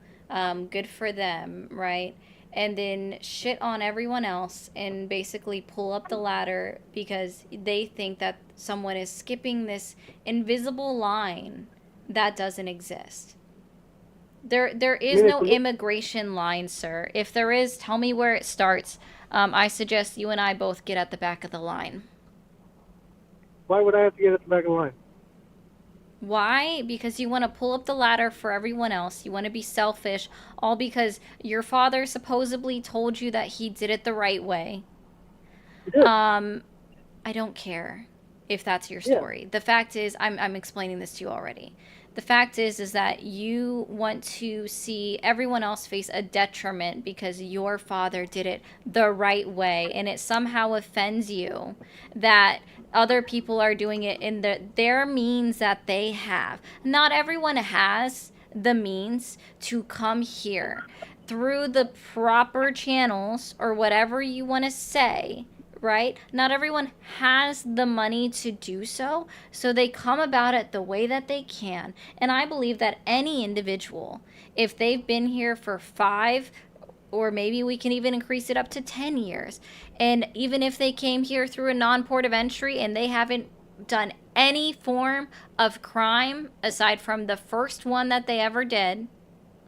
Good for them, right? and then shit on everyone else and basically pull up the ladder because they think that someone is skipping this invisible line that doesn't exist. There is no immigration line, sir. If there is, tell me where it starts. I suggest you and I both get at the back of the line. Why would I have to get at the back of the line? Why? Because you want to pull up the ladder for everyone else. You want to be selfish, all because your father supposedly told you that he did it the right way. I don't care if that's your story. Yeah. The fact is, I'm explaining this to you already. The fact is that you want to see everyone else face a detriment because your father did it the right way, and it somehow offends you that other people are doing it in their means that they have. Not everyone has the means to come here through the proper channels or whatever you want to say, right? Not everyone has the money to do so, so they come about it the way that they can. And I believe that any individual, if they've been here for 5, or maybe we can even increase it up to 10 years, and even if they came here through a non-port of entry and they haven't done any form of crime aside from the first one that they ever did,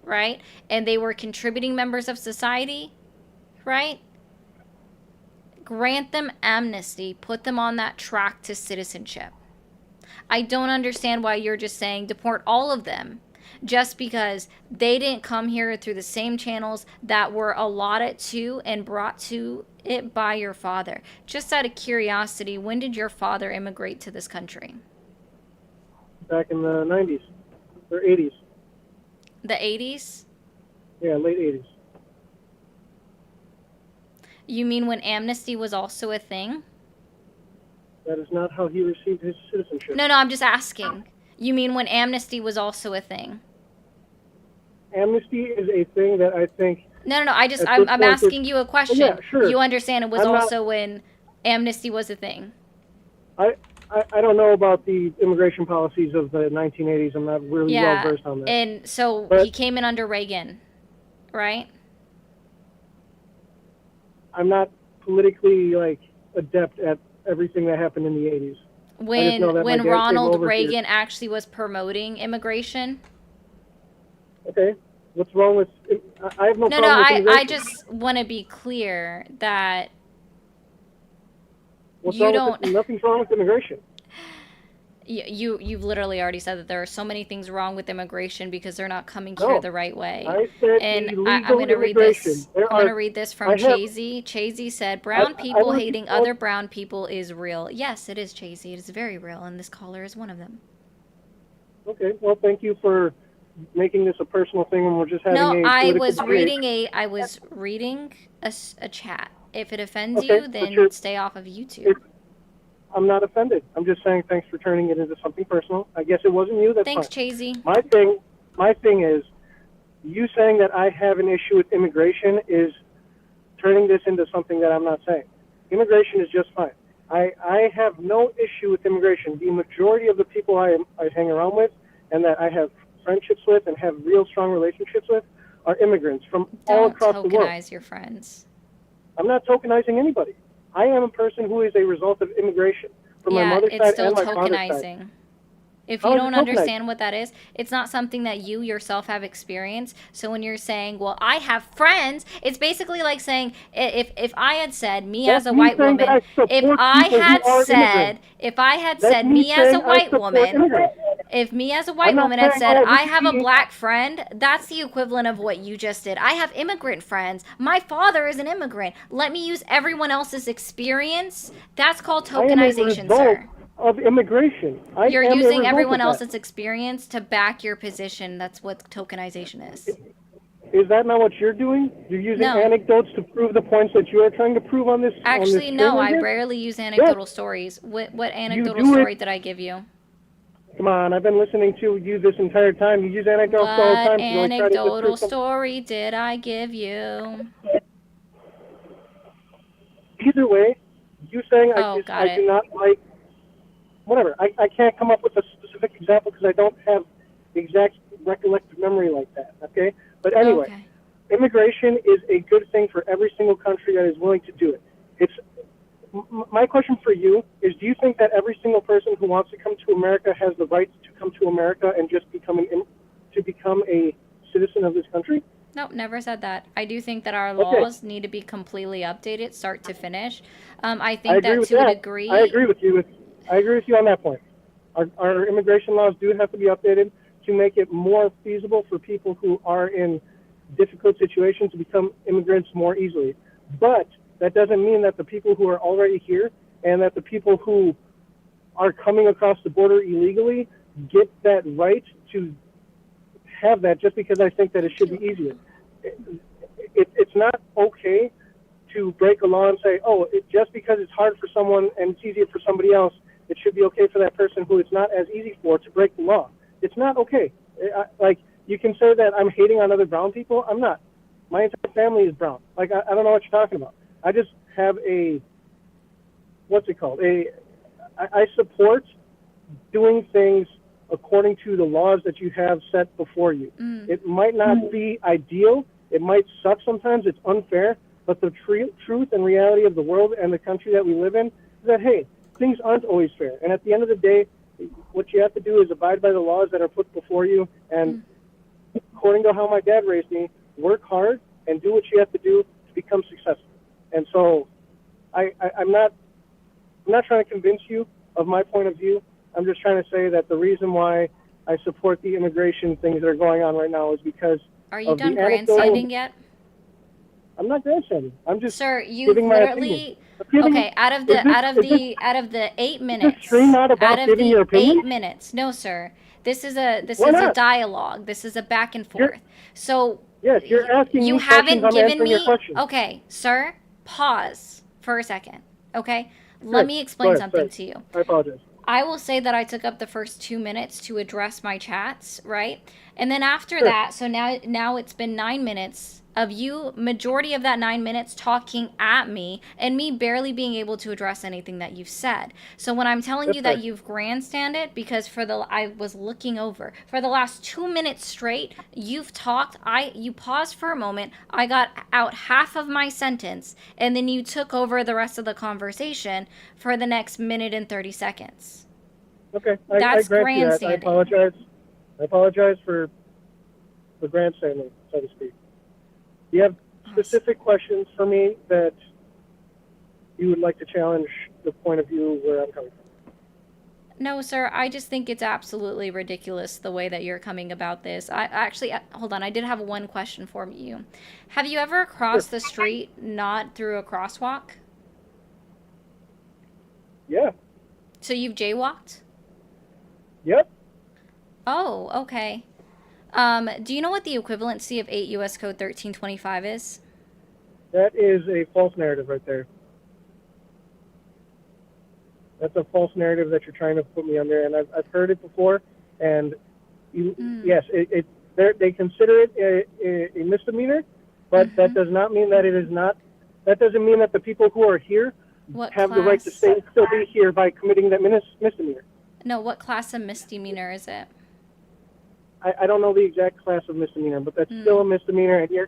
right? And they were contributing members of society, right? Grant them amnesty, put them on that track to citizenship. I don't understand why you're just saying deport all of them just because they didn't come here through the same channels that were allotted to and brought to it by your father. Just out of curiosity, when did your father immigrate to this country? Back in the 90s or 80s. The 80s? Yeah, late 80s. You mean when amnesty was also a thing? That is not how he received his citizenship. No, I'm just asking. You mean when amnesty was also a thing? Amnesty is a thing that I think... No, I'm asking you a question. Yeah, sure. You understand it was also when amnesty was a thing. I don't know about the immigration policies of the 1980s. I'm not really well versed on that. And so he came in under Reagan, right? I'm not politically adept at everything that happened in the 80s. When Ronald Reagan actually was promoting immigration. Okay, what's wrong with? I have no problem with immigration. I just want to be clear that nothing's wrong with immigration. You've literally already said that there are so many things wrong with immigration because they're not coming here the right way. I said I'm going to read this. I'm going to read this from Chasey. Chasey said, "Brown people hating other brown people is real." Yes, it is, Chasey. It is very real, and this caller is one of them. Okay. Well, thank you for making this a personal thing, and we're just having a political debate. I was reading a chat. If it offends you, then stay off of YouTube. I'm not offended. I'm just saying thanks for turning it into something personal. I guess it wasn't you. That's Thanks, fine. Chasey. My thing is, you saying that I have an issue with immigration is turning this into something that I'm not saying. Immigration is just fine. I have no issue with immigration. The majority of the people I hang around with and that I have friendships with and have real strong relationships with are immigrants from all across the world. Don't tokenize your friends. I'm not tokenizing anybody. I am a person who is a result of immigration from my mother's side and my father's side. If you don't understand what that is, it's not something that you yourself have experienced. So when you're saying, well, I have friends, it's basically like saying, if I had said me as a white woman, if I had said me as a white woman, if me as a white woman had said, I have a black friend, that's the equivalent of what you just did. I have immigrant friends. My father is an immigrant. Let me use everyone else's experience. That's called tokenization, sir. Of immigration. You're using everyone else's experience to back your position. That's what tokenization is. Is that not what you're doing? You're using anecdotes to prove the points that you are trying to prove on this? Actually, no. I rarely use anecdotal stories. What anecdotal story did I give you? Come on, I've been listening to you this entire time. You use anecdotes all the time. What anecdotal story did I give you? Either way, you saying I do not like... Whatever. I can't come up with a specific example because I don't have the exact recollective memory like that, okay? But anyway, immigration is a good thing for every single country that is willing to do it. My question for you is, do you think that every single person who wants to come to America has the right to come to America and just become a citizen of this country? Nope, never said that. I do think that our laws need to be completely updated, start to finish. I think that to a degree. I agree with you. I agree with you on that point. Our immigration laws do have to be updated to make it more feasible for people who are in difficult situations to become immigrants more easily. But that doesn't mean that the people who are already here and that the people who are coming across the border illegally get that right to have that, just because I think that it should be easier. It's not okay to break a law and say, oh, just because it's hard for someone and it's easier for somebody else, it should be okay for that person who it's not as easy for to break the law. It's not okay. Like, you can say that I'm hating on other brown people. I'm not. My entire family is brown. Like, I don't know what you're talking about. I just have what's it called? I support doing things according to the laws that you have set before you. It might not be ideal. It might suck sometimes. It's unfair. But the truth and reality of the world and the country that we live in is that, hey, things aren't always fair. And at the end of the day, what you have to do is abide by the laws that are put before you. And according to how my dad raised me, work hard and do what you have to do to become successful. And so I'm not trying to convince you of my point of view. I'm just trying to say that the reason why I support the immigration things that are going on right now is because Are you done grandstanding yet? I'm not grandstanding. I'm just you giving my literally opinion. okay. Out of the 8 minutes, stream not about out of giving the your opinion? 8 minutes, no, sir. This is a Why not? dialogue. This is a back and forth. So yes, you're asking you me haven't questions. I'm given answering your me. questions. Okay, sir. Pause for a second. Okay, Good. let me explain Go ahead, something sorry. to you. I apologize. I will say that I took up the first 2 minutes to address my chats, right? And then after that, so now it's been 9 minutes of you, majority of that 9 minutes talking at me and me barely being able to address anything that you've said. So when I'm telling you that you've grandstanded, because I was looking over for the last 2 minutes straight, you've talked. You paused for a moment. I got out half of my sentence, and then you took over the rest of the conversation for the next minute and 30 seconds. Okay, That's I grant you that. I apologize. I apologize for the grandstanding, so to speak. Do you have specific questions for me that you would like to challenge the point of view where I'm coming from? No, sir. I just think it's absolutely ridiculous the way that you're coming about this. I actually, hold on. I did have one question for you. Have you ever crossed the street not through a crosswalk? Yeah. So you've jaywalked? Yep. Oh, okay. Do you know what the equivalency of 8 U.S. Code 1325 is? That is a false narrative right there. That's a false narrative that you're trying to put me under, and I've heard it before. And yes, they consider it a misdemeanor, but that does not mean that it is not. That doesn't mean that the people who are here have the right to still be here by committing that misdemeanor. No, what class of misdemeanor is it? I don't know the exact class of misdemeanor, but that's still a misdemeanor, and you're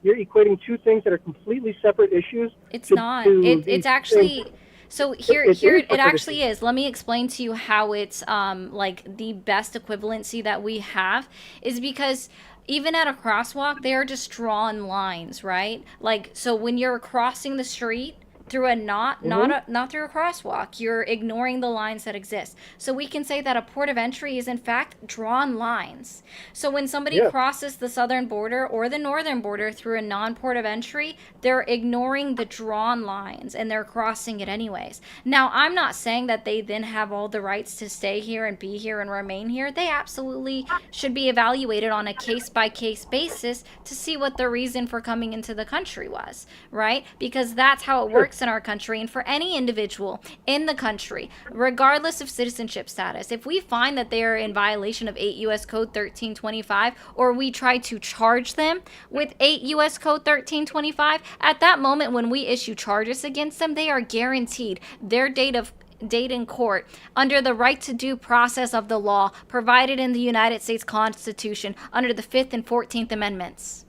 equating two things that are completely separate issues. It's not. It's actually. So here it actually is. Let me explain to you how it's like the best equivalency that we have is because even at a crosswalk, they are just drawn lines, right? Like, so when you're crossing the street through a not through a crosswalk, you're ignoring the lines that exist. So we can say that a port of entry is in fact drawn lines. So when somebody crosses the southern border or the northern border through a non-port of entry, they're ignoring the drawn lines and they're crossing it anyways. Now, I'm not saying that they then have all the rights to stay here and be here and remain here. They absolutely should be evaluated on a case-by-case basis to see what the reason for coming into the country was, right? Because that's how it works in our country, and for any individual in the country, regardless of citizenship status, if we find that they are in violation of 8 U.S. Code 1325, or we try to charge them with 8 U.S. Code 1325, at that moment when we issue charges against them, they are guaranteed their date in court under the right to due process of the law provided in the United States Constitution under the 5th and 14th Amendments.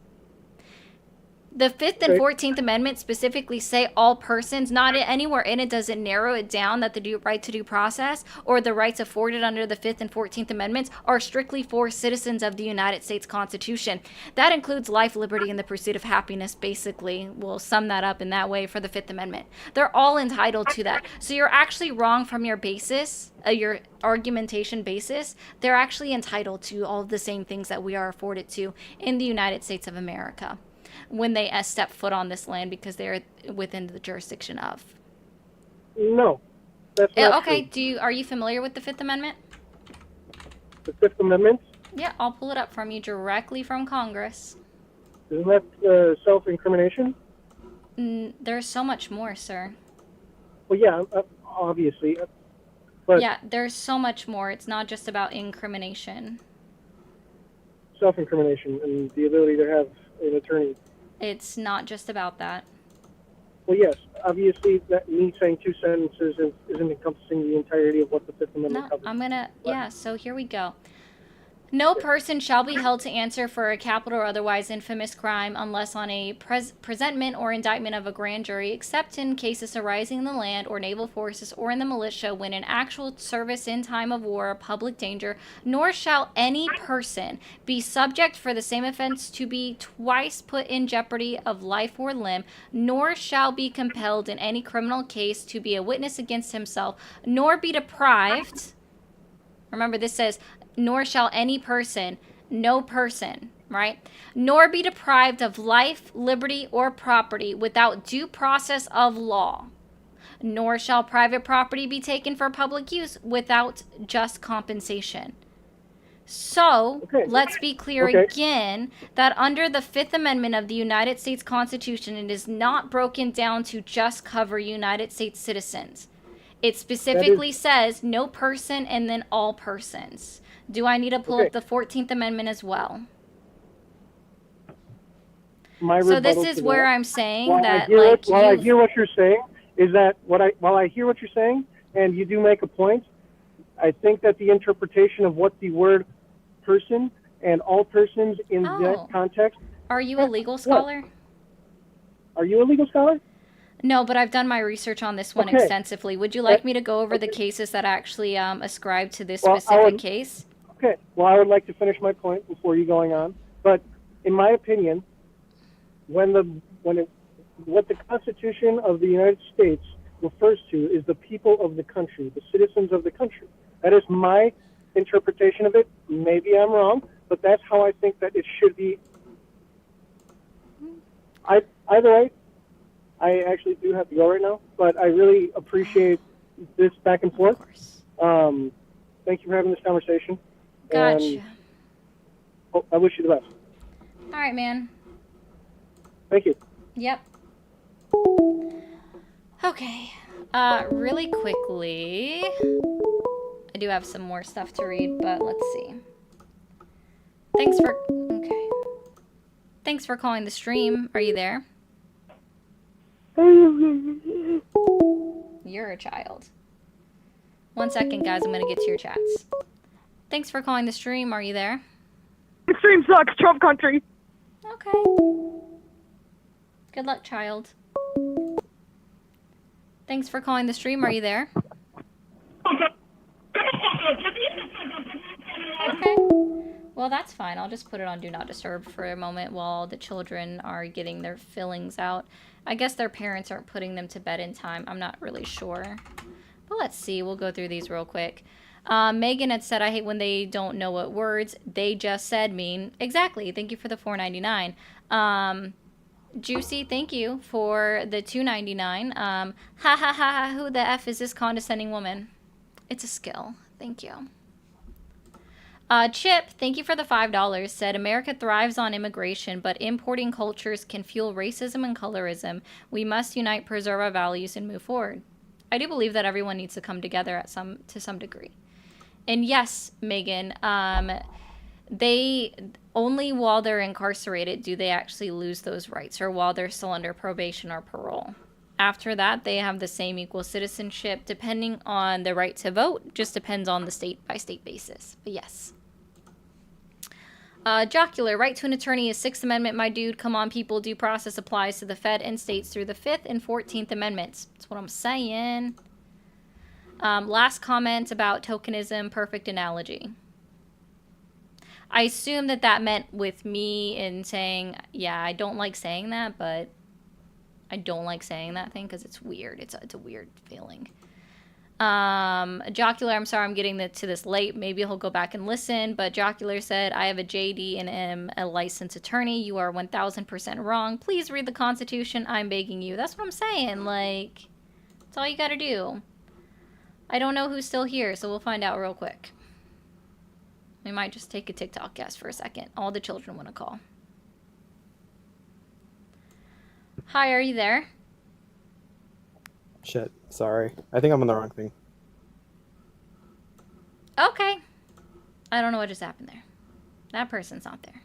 The 5th and 14th Amendment specifically say all persons, not anywhere in it does it narrow it down that the right to due process or the rights afforded under the 5th and 14th Amendments are strictly for citizens of the United States Constitution. That includes life, liberty, and the pursuit of happiness, basically. We'll sum that up in that way for the 5th Amendment. They're all entitled to that. So you're actually wrong from your basis, your argumentation basis. They're actually entitled to all of the same things that we are afforded to in the United States of America when they step foot on this land because they're within the jurisdiction of. No, that's not Okay, true. are you familiar with the 5th Amendment? The Fifth Amendment? Yeah, I'll pull it up from you directly from Congress. Isn't that self-incrimination? There's so much more, sir. Well, yeah, obviously. But yeah, there's so much more. It's not just about incrimination. Self-incrimination and the ability to have an attorney. It's not just about that. Well, yes, obviously that me saying two sentences isn't encompassing the entirety of what the Fifth Amendment covers. Yeah, so here we go. No person shall be held to answer for a capital or otherwise infamous crime unless on a presentment or indictment of a grand jury, except in cases arising in the land or naval forces or in the militia when in actual service in time of war or public danger, nor shall any person be subject for the same offense to be twice put in jeopardy of life or limb, nor shall be compelled in any criminal case to be a witness against himself, nor be deprived. Remember, this says, nor shall any person, no person, right? Nor be deprived of life, liberty, or property without due process of law. Nor shall private property be taken for public use without just compensation. So, let's be clear again that under the 5th Amendment of the United States Constitution, it is not broken down to just cover United States citizens. It specifically says no person and then all persons. Do I need to pull up the 14th Amendment as well? So this is where I'm saying that, while I hear what you're saying, is that while I hear what you're saying, and you do make a point, I think that the interpretation of what the word person and all persons in that context. Are you a legal scholar? Are you a legal scholar? No, but I've done my research on this one extensively. Would you like me to go over the cases that actually ascribe to this specific case? Okay. Well, I would like to finish my point before you going on. But in my opinion, what the Constitution of the United States refers to is the people of the country, the citizens of the country. That is my interpretation of it. Maybe I'm wrong, but that's how I think that it should be. Either way, I actually do have to go right now, but I really appreciate this back and forth. Thank you for having this conversation. Gotcha. And I wish you the best. All right, man. Thank you. Yep. Okay. Really quickly, I do have some more stuff to read, but let's see. Thanks for calling the stream. Are you there? You're a child. 1 second, guys. I'm gonna get to your chats. Thanks for calling the stream. Are you there? The stream sucks. Trump country. Okay. Good luck, child. Thanks for calling the stream. Are you there? Okay. Well, that's fine. I'll just put it on Do Not Disturb for a moment while the children are getting their fillings out. I guess their parents aren't putting them to bed in time. I'm not really sure. But let's see. We'll go through these real quick. Megan had said, I hate when they don't know what words they just said mean. Exactly. Thank you for the $4.99. Juicy, thank you for the $2.99. Ha ha ha, who the F is this condescending woman? It's a skill. Thank you. Chip, thank you for the $5. Said, America thrives on immigration, but importing cultures can fuel racism and colorism. We must unite, preserve our values, and move forward. I do believe that everyone needs to come together to some degree. And yes, Megan, they only while they're incarcerated do they actually lose those rights, or while they're still under probation or parole. After that, they have the same equal citizenship, depending on the right to vote. Just depends on the state by state basis. But yes. Jocular, right to an attorney is Sixth Amendment, my dude. Come on, people. Due process applies to the Fed and states through the Fifth and 14th Amendments. That's what I'm saying. Last comment about tokenism, perfect analogy. I assume that meant with me in saying, yeah, I don't like saying that, but I don't like saying that thing because it's weird. It's a weird feeling. Jocular, I'm sorry I'm getting to this late. Maybe he'll go back and listen. But Jocular said, I have a JD and am a licensed attorney. You are 1000% wrong. Please read the Constitution. I'm begging you. That's what I'm saying. Like, that's all you gotta do. I don't know who's still here, so we'll find out real quick. We might just take a TikTok guess for a second. All the children want to call. Hi, are you there? Shit, sorry. I think I'm on the wrong thing. Okay. I don't know what just happened there. That person's not there.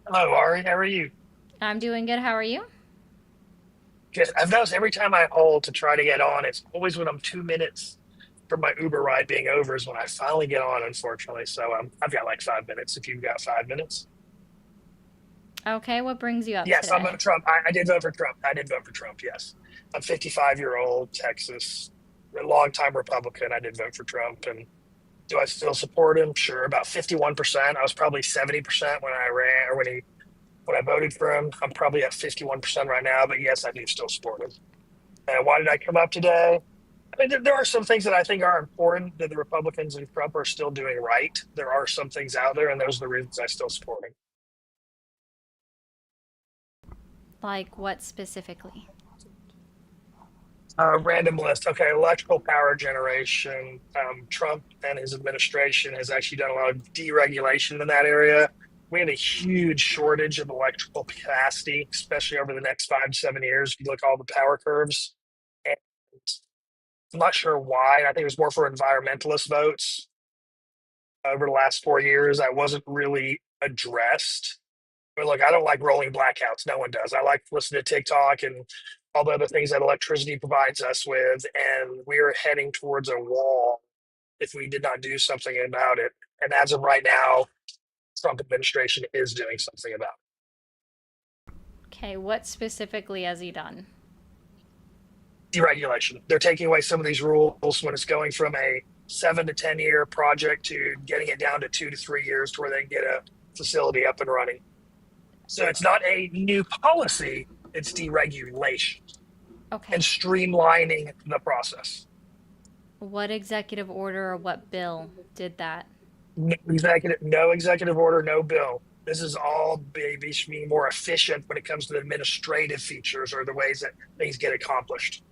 Hello, Ari. How are you? I'm doing good. How are you? Good. I've noticed every time I hold to try to get on, it's always when I'm 2 minutes from my Uber ride being over is when I finally get on, unfortunately. So I've got like 5 minutes if you've got 5 minutes. Okay, what brings you up Yes, today? I'm on Trump. I did vote for Trump. I did vote for Trump, yes. I'm 55-year-old, Texas, a longtime Republican. I did vote for Trump. And do I still support him? Sure, about 51%. I was probably 70% when I ran or when I voted for him. I'm probably at 51% right now, but yes, I do still support him. And why did I come up today? I mean, there are some things that I think are important that the Republicans and Trump are still doing right. There are some things out there, and those are the reasons I still support him. Like what specifically? Random list. Okay, electrical power generation. Trump and his administration has actually done a lot of deregulation in that area. We have a huge shortage of electrical capacity, especially over the next 5 to 7 years. If you look at all the power curves, and I'm not sure why. I think it was more for environmentalist votes over the last 4 years. That wasn't really addressed. But look, I don't like rolling blackouts. No one does. I like listening to TikTok and all the other things that electricity provides us with. And we're heading towards a wall if we did not do something about it. And as of right now, Trump administration is doing something about it. Okay, what specifically has he done? Deregulation. They're taking away some of these rules when it's going from a 7 to 10 year project to getting it down to 2 to 3 years to where they can get a facility up and running. So it's not a new policy, it's deregulation. Okay. And streamlining the process. What executive order or what bill did that? No executive order, no bill. This is all being more efficient when it comes to the administrative features or the ways that things get accomplished.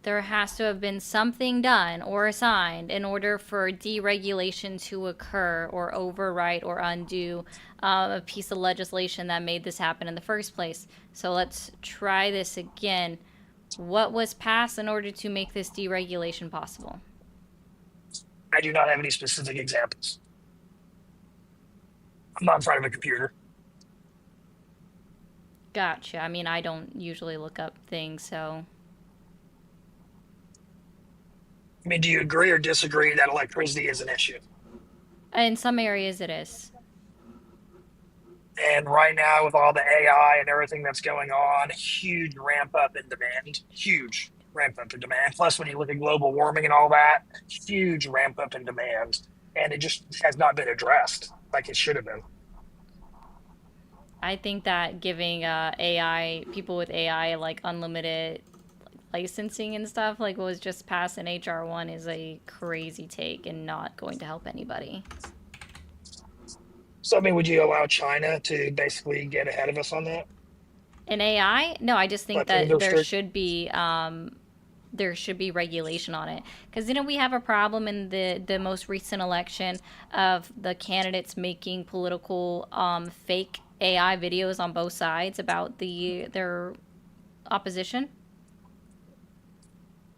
There has to have been something done or assigned in order for deregulation to occur or overwrite or undo a piece of legislation that made this happen in the first place. So let's try this again. What was passed in order to make this deregulation possible? I do not have any specific examples. I'm not in front of a computer. Gotcha. I mean, I don't usually look up things, so... I mean, do you agree or disagree that electricity is an issue? In some areas it is. And right now, with all the AI and everything that's going on, huge ramp up in demand. Huge ramp up in demand. Plus, when you look at global warming and all that, huge ramp up in demand. And it just has not been addressed like it should have been. I think that giving people with AI like unlimited licensing and stuff, like what was just passed in HR 1, is a crazy take and not going to help anybody. So, I mean, would you allow China to basically get ahead of us on that? In AI? No, I just think Like that industry? there should be regulation on it. Because, we have a problem in the most recent election of the candidates making political fake AI videos on both sides about their opposition.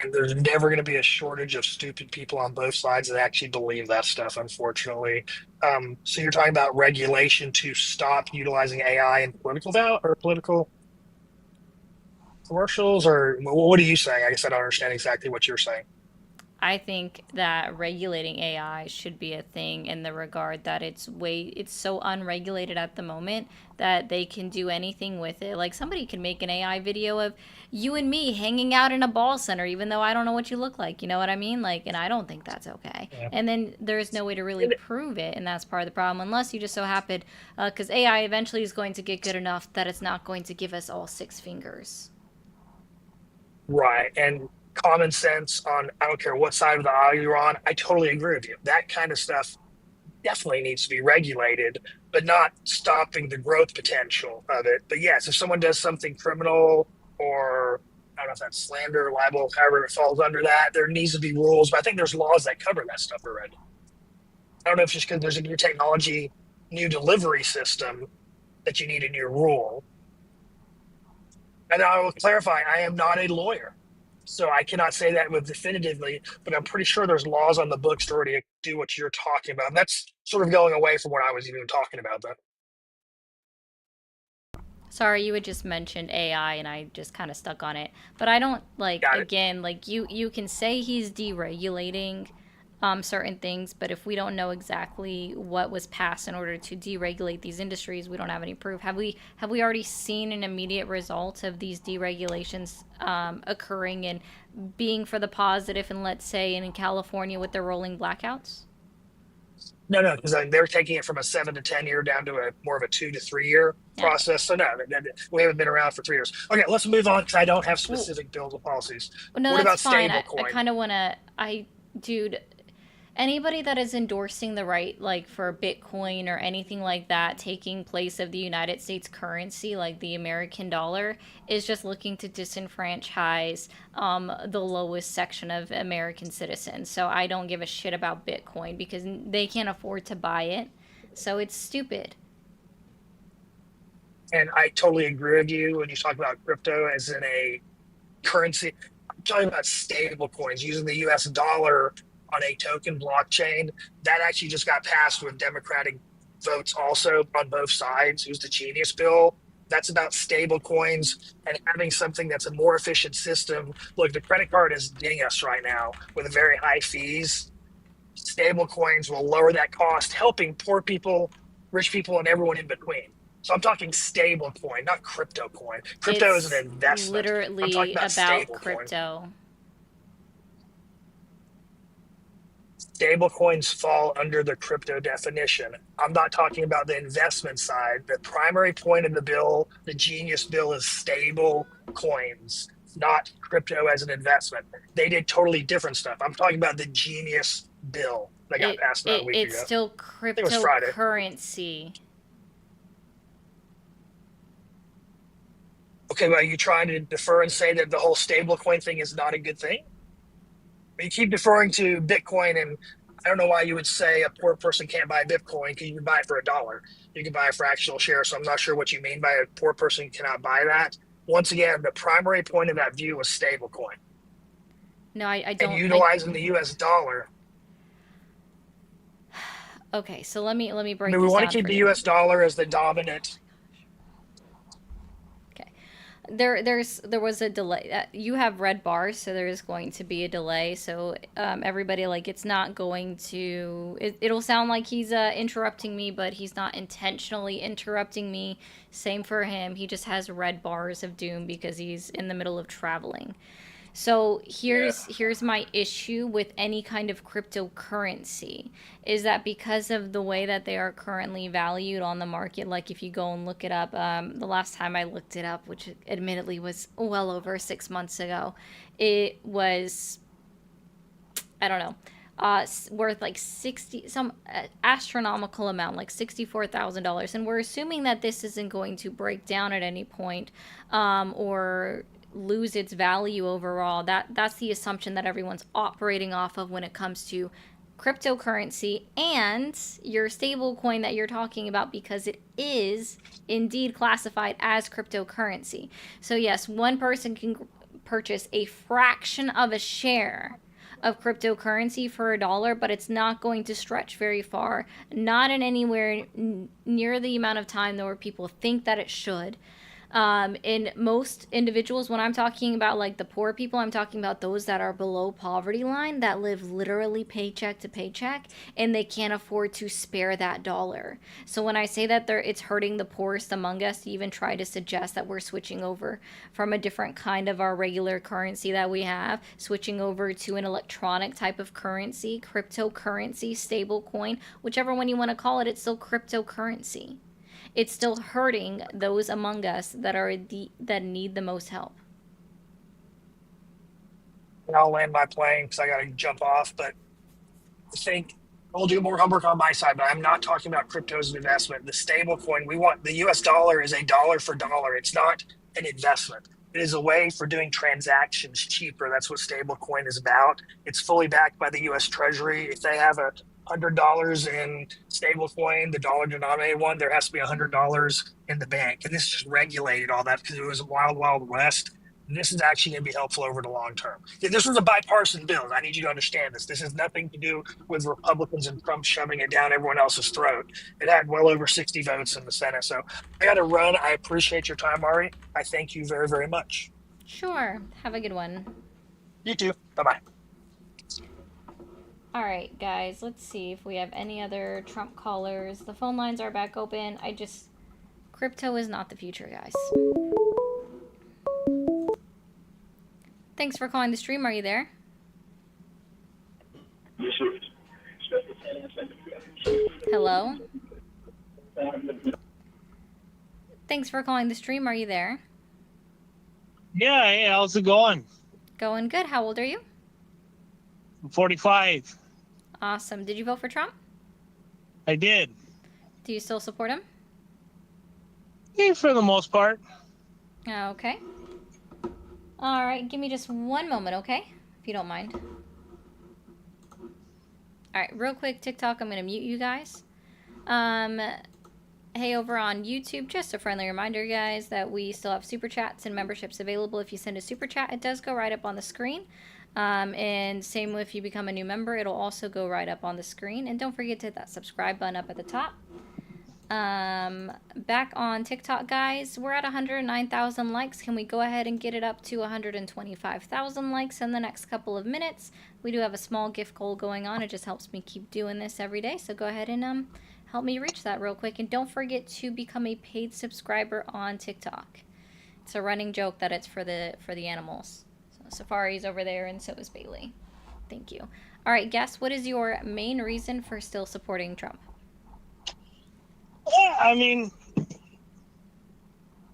And there's never going to be a shortage of stupid people on both sides that actually believe that stuff, unfortunately. So you're talking about regulation to stop utilizing AI in political commercials, or what are you saying? I guess I don't understand exactly what you're saying. I think that regulating AI should be a thing in the regard that it's so unregulated at the moment that they can do anything with it. Like somebody can make an AI video of you and me hanging out in a ball center, even though I don't know what you look like. You know what I mean? Like, and I don't think that's okay. Yeah. And then there's no way to really prove it, and that's part of the problem. Unless you just so happen, because AI eventually is going to get good enough that it's not going to give us all 6 fingers. Right. And common sense on, I don't care what side of the aisle you're on, I totally agree with you. That kind of stuff definitely needs to be regulated, but not stopping the growth potential of it. But yes, if someone does something criminal, or I don't know if that's slander, libel, however it falls under that, there needs to be rules. But I think there's laws that cover that stuff already. I don't know if it's just because there's a new technology, new delivery system that you need a new rule. And I will clarify, I am not a lawyer, so I cannot say that with definitively, but I'm pretty sure there's laws on the books to already do what you're talking about. And that's sort of going away from what I was even talking about, though. Sorry, you had just mentioned AI and I just kind of stuck on it. But I don't like, again, like you can say he's deregulating certain things, but if we don't know exactly what was passed in order to deregulate these industries, we don't have any proof. Have we already seen an immediate result of these deregulations occurring and being for the positive, and let's say in California with their rolling blackouts? No, because they're taking it from a 7 to 10 year down to a more of a 2 to 3 year process. So no, we haven't been around for 3 years. Okay, let's move on because I don't have specific bills or policies. No, what that's about fine. stablecoin? I kind of want to. Dude, anybody that is endorsing the right, like for Bitcoin or anything like that, taking place of the United States currency, like the American dollar, is just looking to disenfranchise the lowest section of American citizens. So I don't give a shit about Bitcoin because they can't afford to buy it. So it's stupid. And I totally agree with you when you talk about crypto as in a currency. I'm talking about stable coins using the US dollar on a token blockchain. That actually just got passed with Democratic votes also on both sides. It was the Genius Bill. That's about stable coins and having something that's a more efficient system. Look, the credit card is ding us right now with very high fees. Stable coins will lower that cost, helping poor people, rich people, and everyone in between. So I'm talking stable coin, not crypto coin. Crypto is an investment. Literally I'm talking about stable crypto. Coin. Stable coins fall under the crypto definition. I'm not talking about the investment side. The primary point of the bill, the Genius Bill, is stable coins, not crypto as an investment. They did totally different stuff. I'm talking about the Genius Bill that got passed about a week ago. It's still cryptocurrency. Okay, but are you trying to defer and say that the whole stablecoin thing is not a good thing? You keep deferring to Bitcoin, and I don't know why you would say a poor person can't buy Bitcoin because you can buy it for $1. You can buy a fractional share, so I'm not sure what you mean by a poor person cannot buy that. Once again, the primary point of that view was stablecoin. No, I don't. And utilizing the U.S. dollar. Okay, so let me break. We want to keep the U.S. dollar as the dominant. There was a delay. You have red bars, so there is going to be a delay. So everybody, like, it's not going to. It'll sound like he's interrupting me, but he's not intentionally interrupting me. Same for him. He just has red bars of doom because he's in the middle of traveling. So here's my issue with any kind of cryptocurrency is that because of the way that they are currently valued on the market, like if you go and look it up, the last time I looked it up, which admittedly was well over 6 months ago, it was, I don't know, worth like some astronomical amount, like $64,000. And we're assuming that this isn't going to break down at any point or lose its value overall. That's the assumption that everyone's operating off of when it comes to cryptocurrency and your stable coin that you're talking about, because it is indeed classified as cryptocurrency. So yes, one person can purchase a fraction of a share of cryptocurrency for $1, but it's not going to stretch very far, not in anywhere near the amount of time where people think that it should. In most individuals, when I'm talking about like the poor people, I'm talking about those that are below poverty line that live literally paycheck to paycheck and they can't afford to spare that dollar. So when I say that it's hurting the poorest among us to even try to suggest that we're switching over from a different kind of our regular currency that we have, switching over to an electronic type of currency, cryptocurrency, stable coin, whichever one you want to call it, it's still cryptocurrency. It's still hurting those among us that need the most help. And I'll land my plane because I got to jump off. But I think I'll do more homework on my side. But I'm not talking about crypto as an investment. The stable coin, we want the US dollar is a dollar for dollar. It's not an investment. It is a way for doing transactions cheaper. That's what stable coin is about. It's fully backed by the US Treasury. If they have $100 in stable coin, the dollar denominated one, there has to be $100 in the bank. And this just regulated all that because it was a wild, wild west. This is actually going to be helpful over the long term. This was a bipartisan bill. I need you to understand this. This has nothing to do with Republicans and Trump shoving it down everyone else's throat. It had well over 60 votes in the Senate. So I got to run. I appreciate your time, Ari. I thank you very, very much. Sure. Have a good one. You too. Bye-bye. All right, guys, let's see if we have any other Trump callers. The phone lines are back open. Crypto is not the future, guys. Thanks for calling the stream. Are you there? Hello? Thanks for calling the stream. Are you there? Yeah, hey, how's it going? Going good. How old are you? I'm 45. Awesome. Did you vote for Trump? I did. Do you still support him? Yeah, for the most part. Okay. All right, give me just one moment, okay? If you don't mind. All right, real quick, TikTok, I'm going to mute you guys. Hey, over on YouTube, just a friendly reminder, guys, that we still have super chats and memberships available. If you send a super chat, it does go right up on the screen. And same if you become a new member, it'll also go right up on the screen. And don't forget to hit that subscribe button up at the top. Back on TikTok, guys, we're at 109,000 likes. Can we go ahead and get it up to 125,000 likes in the next couple of minutes? We do have a small gift goal going on. It just helps me keep doing this every day. So go ahead and help me reach that real quick. And don't forget to become a paid subscriber on TikTok. It's a running joke that it's for the animals. So Safari's over there and so is Bailey. Thank you. All right, guess what is your main reason for still supporting Trump? Yeah, I mean,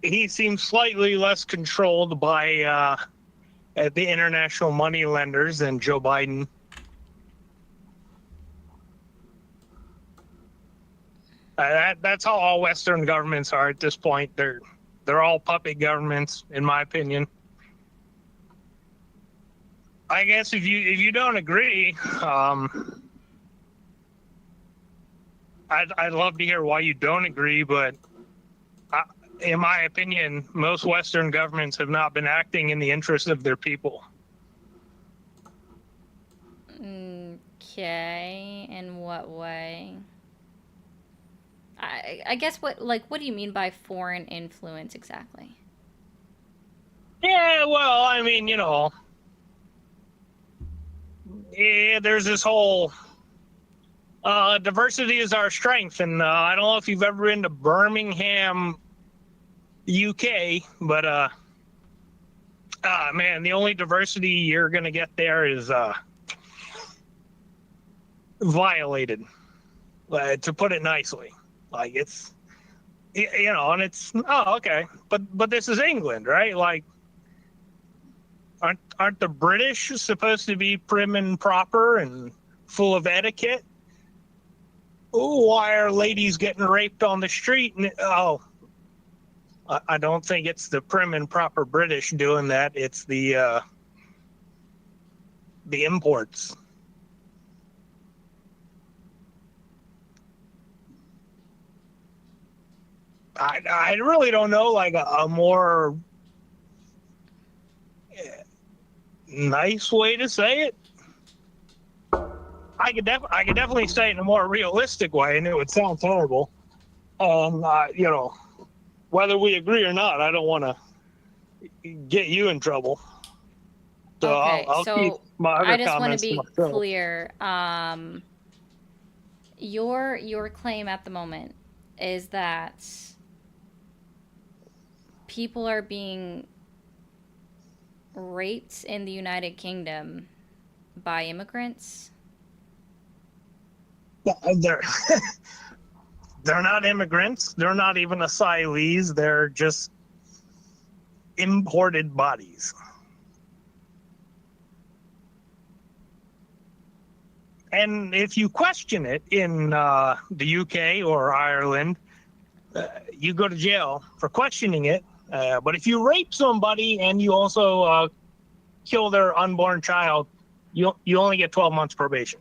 he seems slightly less controlled by the international money lenders than Joe Biden. That's how all Western governments are at this point. They're all puppet governments, in my opinion. I guess if you don't agree, I'd love to hear why you don't agree, but in my opinion, most Western governments have not been acting in the interest of their people. Okay, in what way? I guess what do you mean by foreign influence exactly? Yeah, well, I mean, there's this whole diversity is our strength, and I don't know if you've ever been to Birmingham, UK, but man, the only diversity you're gonna get there is violated, to put it nicely. Like it's, and it's okay, but this is England, right? Like, aren't the British supposed to be prim and proper and full of etiquette? Oh, why are ladies getting raped on the street? I don't think it's the prim and proper British doing that. It's the imports. I really don't know, like a more nice way to say it. I could definitely say it in a more realistic way, and it would sound terrible. whether we agree or not, I don't want to get you in trouble. So Okay, I'll keep so my other I just want to comments to be myself. clear. Your claim at the moment is that people are being raped in the United Kingdom by immigrants. They're they're not immigrants. They're not even asylees. They're just imported bodies. And if you question it in the UK or Ireland, you go to jail for questioning it. But if you rape somebody and you also kill their unborn child, you only get 12 months probation.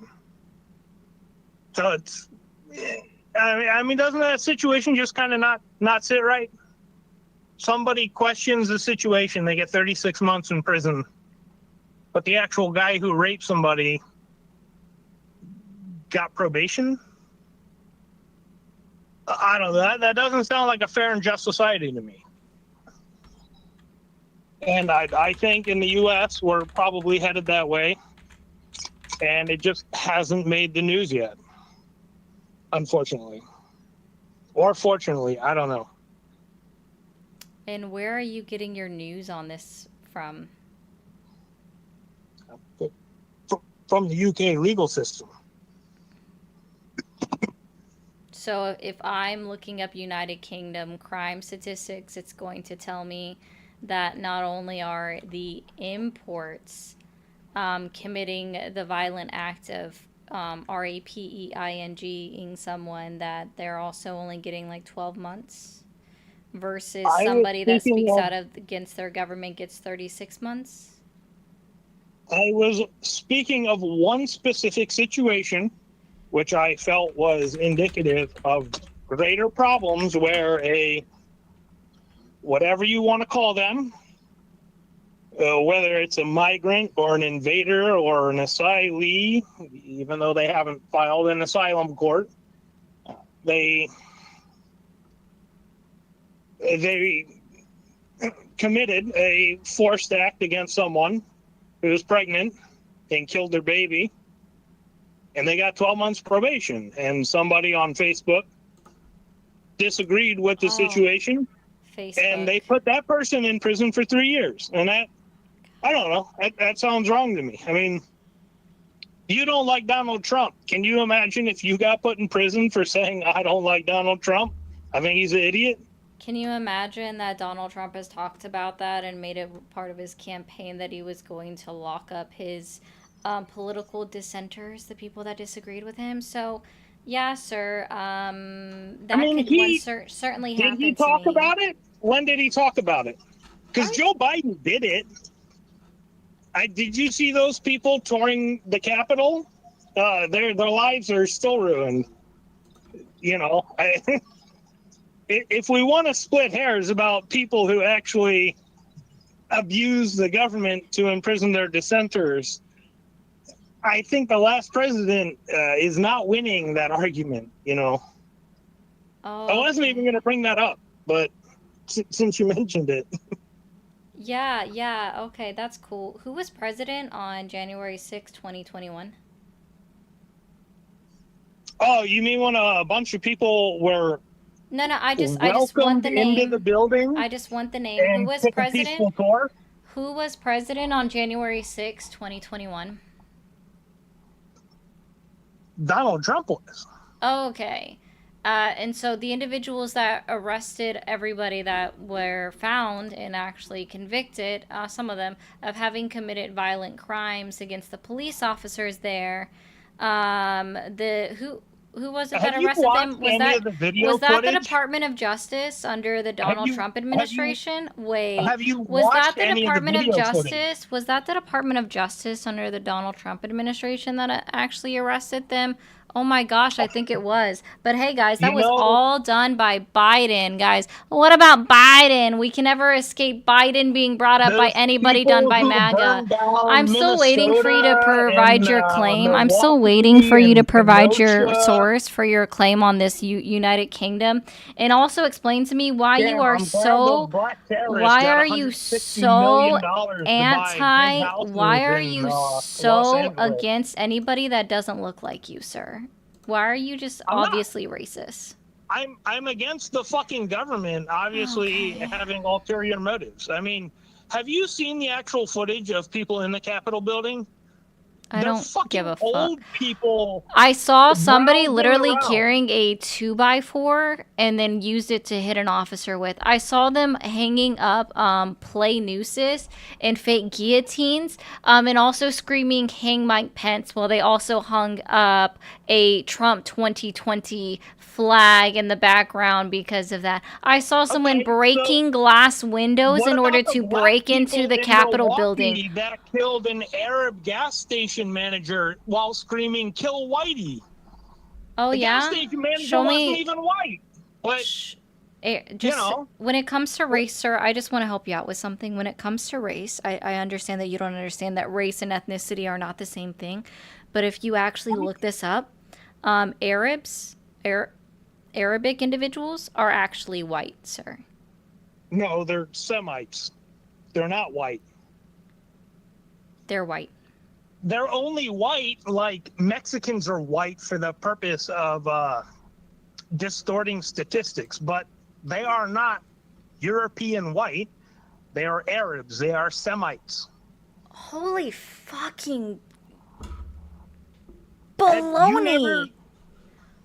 So it's, I mean, doesn't that situation just kind of not sit right? Somebody questions the situation, they get 36 months in prison. But the actual guy who raped somebody got probation? I don't know. That doesn't sound like a fair and just society to me. And I think in the U.S. we're probably headed that way, and it just hasn't made the news yet, unfortunately. Or fortunately, I don't know. And where are you getting your news on this from? From the UK legal system. So if I'm looking up United Kingdom crime statistics, it's going to tell me that not only are the imports committing the violent act of raping someone, that they're also only getting like 12 months versus somebody that speaks out against their government gets 36 months. I was speaking of one specific situation which I felt was indicative of greater problems where whatever you want to call them, whether it's a migrant or an invader or an asylee, even though they haven't filed an asylum court, they committed a forced act against someone who was pregnant and killed their baby. And they got 12 months probation. And somebody on Facebook disagreed with the situation. And they put that person in prison for 3 years. And that, I don't know, that sounds wrong to me. I mean, you don't like Donald Trump. Can you imagine if you got put in prison for saying, I don't like Donald Trump? I think he's an idiot. Can you imagine that Donald Trump has talked about that and made it part of his campaign that he was going to lock up his political dissenters, the people that disagreed with him? So, yeah, sir, that could certainly happen to me. Did he talk about it? When did he talk about it? Because Joe Biden did it. Did you see those people touring the Capitol? Their lives are still ruined. You know, if we want to split hairs about people who actually abuse the government to imprison their dissenters, I think the last president is not winning that argument, you know. Oh, I wasn't even going to bring that up, but since you mentioned it. Yeah, okay, that's cool. Who was president on January 6, 2021? Oh, you mean when a bunch of people were No, I just want the name. into the building? I just want the name. Who was president? Who was president on January 6, 2021? Donald Trump was. Oh, okay. And so the individuals that arrested everybody that were found and actually convicted, some of them, of having committed violent crimes against the police officers there, who was it that arrested them? Was that the Department of Justice under the Donald Trump administration? Was that the Department of Justice? Was that the Department of Justice under the Donald Trump administration that actually arrested them? Oh my gosh, I think it was. But hey, guys, that You was know, all done by Biden, guys. What about Biden? We can never escape Biden being brought up by those anybody done people by who MAGA. burned down I'm still waiting for you to Minnesota provide and your claim. I'm still waiting for Milwaukee you to and provide your Kenosha. source for your claim on this United Kingdom. And also explain to me why you Damn, are I'm glad those so black terrorists why got are you $160 so million to buy big anti why houses are in you Los so Angeles. against anybody that doesn't look like you, sir? Why are you just I'm not. obviously racist? I'm against the fucking government obviously Okay. having ulterior motives. I mean, have you seen the actual footage of people in the Capitol building? I They're don't give fucking a fuck. old people I saw somebody browsing literally around. carrying a 2x4 and then used it to hit an officer with. I saw them hanging up play nooses and fake guillotines and also screaming hang Mike Pence while they also hung up a Trump 2020 flag in the background because of that. I saw someone Okay, so breaking glass windows what in order about the to black break into people the in Capitol building. Milwaukee that killed an Arab gas station manager while screaming "Kill Whitey"? Oh The gas yeah? station manager Show wasn't me. even white, but Just when it comes to race, sir, I just want to help you out with something. When it comes to race, I understand that you don't understand that race and ethnicity are not the same thing. But if you actually look this up, Arabic individuals are actually white, sir. no, they're Semites. They're not white. They're white. They're only white like Mexicans are white for the purpose of distorting statistics, but they are not European white. They are Arabs. They are Semites. Holy fucking You never. baloney!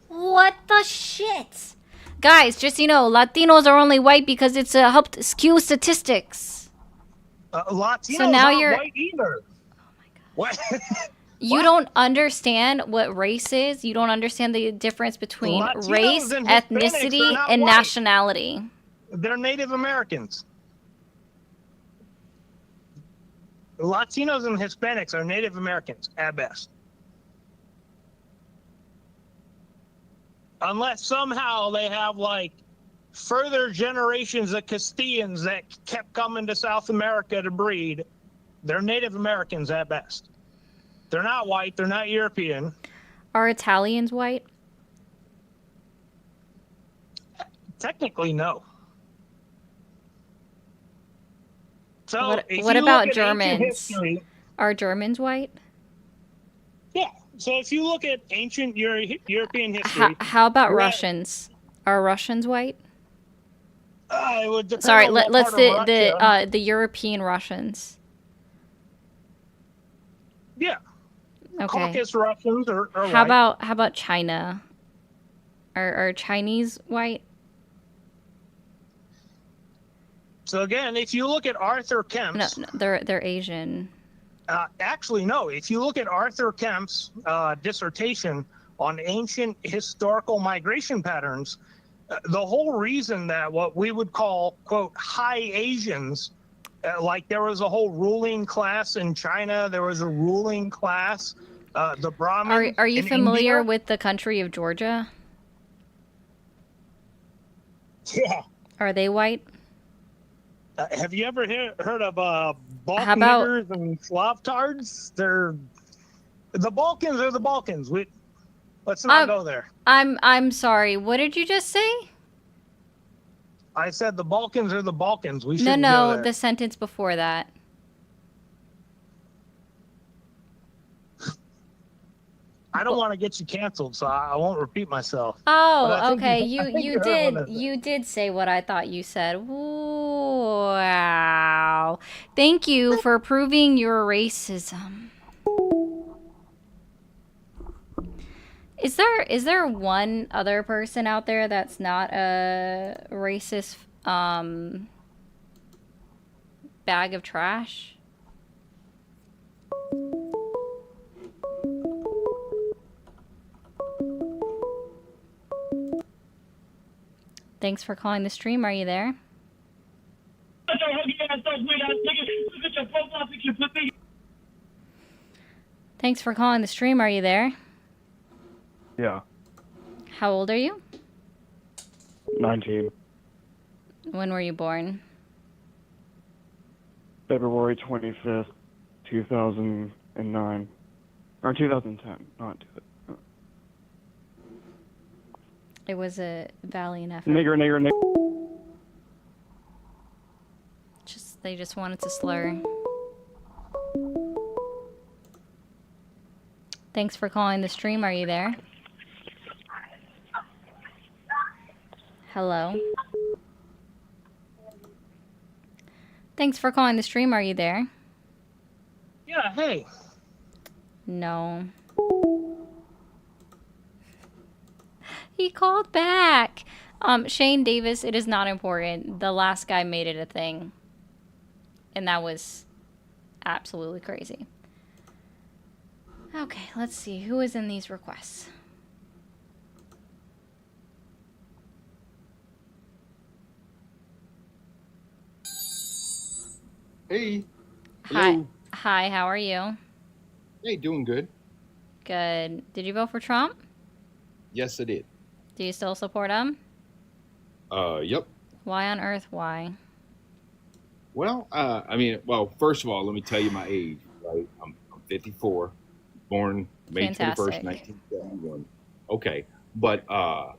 What the shit? Guys, just so you know, Latinos are only white because it's helped skew statistics. Latinos So now aren't you're. white either. Oh my god. What? You don't understand what race is. You don't understand the difference between Latinos race, and Hispanics, they're ethnicity, not and white. nationality. They're Native Americans. Latinos and Hispanics are Native Americans at best. Unless somehow they have like further generations of Castilians that kept coming to South America to breed, they're Native Americans at best. They're not white. They're not European. Are Italians white? Technically, no. So What about Germans? Are Germans white? Yeah. So if you look at ancient European history, How about Russians? Are Russians white? It would depend Sorry, on what let's part of Russia. the European Russians. Yeah. Okay. Caucasus Russians are How white. about China? Are Chinese white? So again, if you look at Arthur No, Kemp's, they're Asian. actually no. If you look at Arthur Kemp's dissertation on ancient historical migration patterns, the whole reason that what we would call quote high Asians, like there was a whole ruling class in China, there was a ruling class, the Brahmins. Are you in familiar India. with the country of Georgia? Yeah. Are they white? Have you ever heard of Balk How about- niggers and Slavtards? They're the Balkans are the Balkans. Let's not go there. I'm sorry. What did you just say? I said the Balkans are the Balkans. We No, shouldn't go no, there. the sentence before that. I don't want to get you canceled, so I won't repeat myself. But I Oh, think okay. I think you heard what I said. You did say what I thought you said. Wow. Thank you for proving your racism. Is there one other person out there that's not a racist bag of trash? Thanks for calling the stream. Are you there? Thanks for calling the stream. Are you there? Yeah, How old are you? 19. When were you born? February 25th, 2009. Or 2010, not 2000. It was a valiant effort. Nigger. They just wanted to slur. Thanks for calling the stream. Are you there? Hello. Thanks for calling the stream. Are you there? Yeah, hey. No. He called back. Shane Davis, it is not important. The last guy made it a thing. And that was absolutely crazy. Okay, let's see. Who is in these requests? Hey. Hi. Hello. Hi, how are you? Hey, doing good. Good. Did you vote for Trump? Yes, I did. Do you still support him? Yep. Why on earth? Why? Well, well, first of all, let me tell you my age, right? I'm 54, born May 21st, Fantastic. 1971. Okay. But, have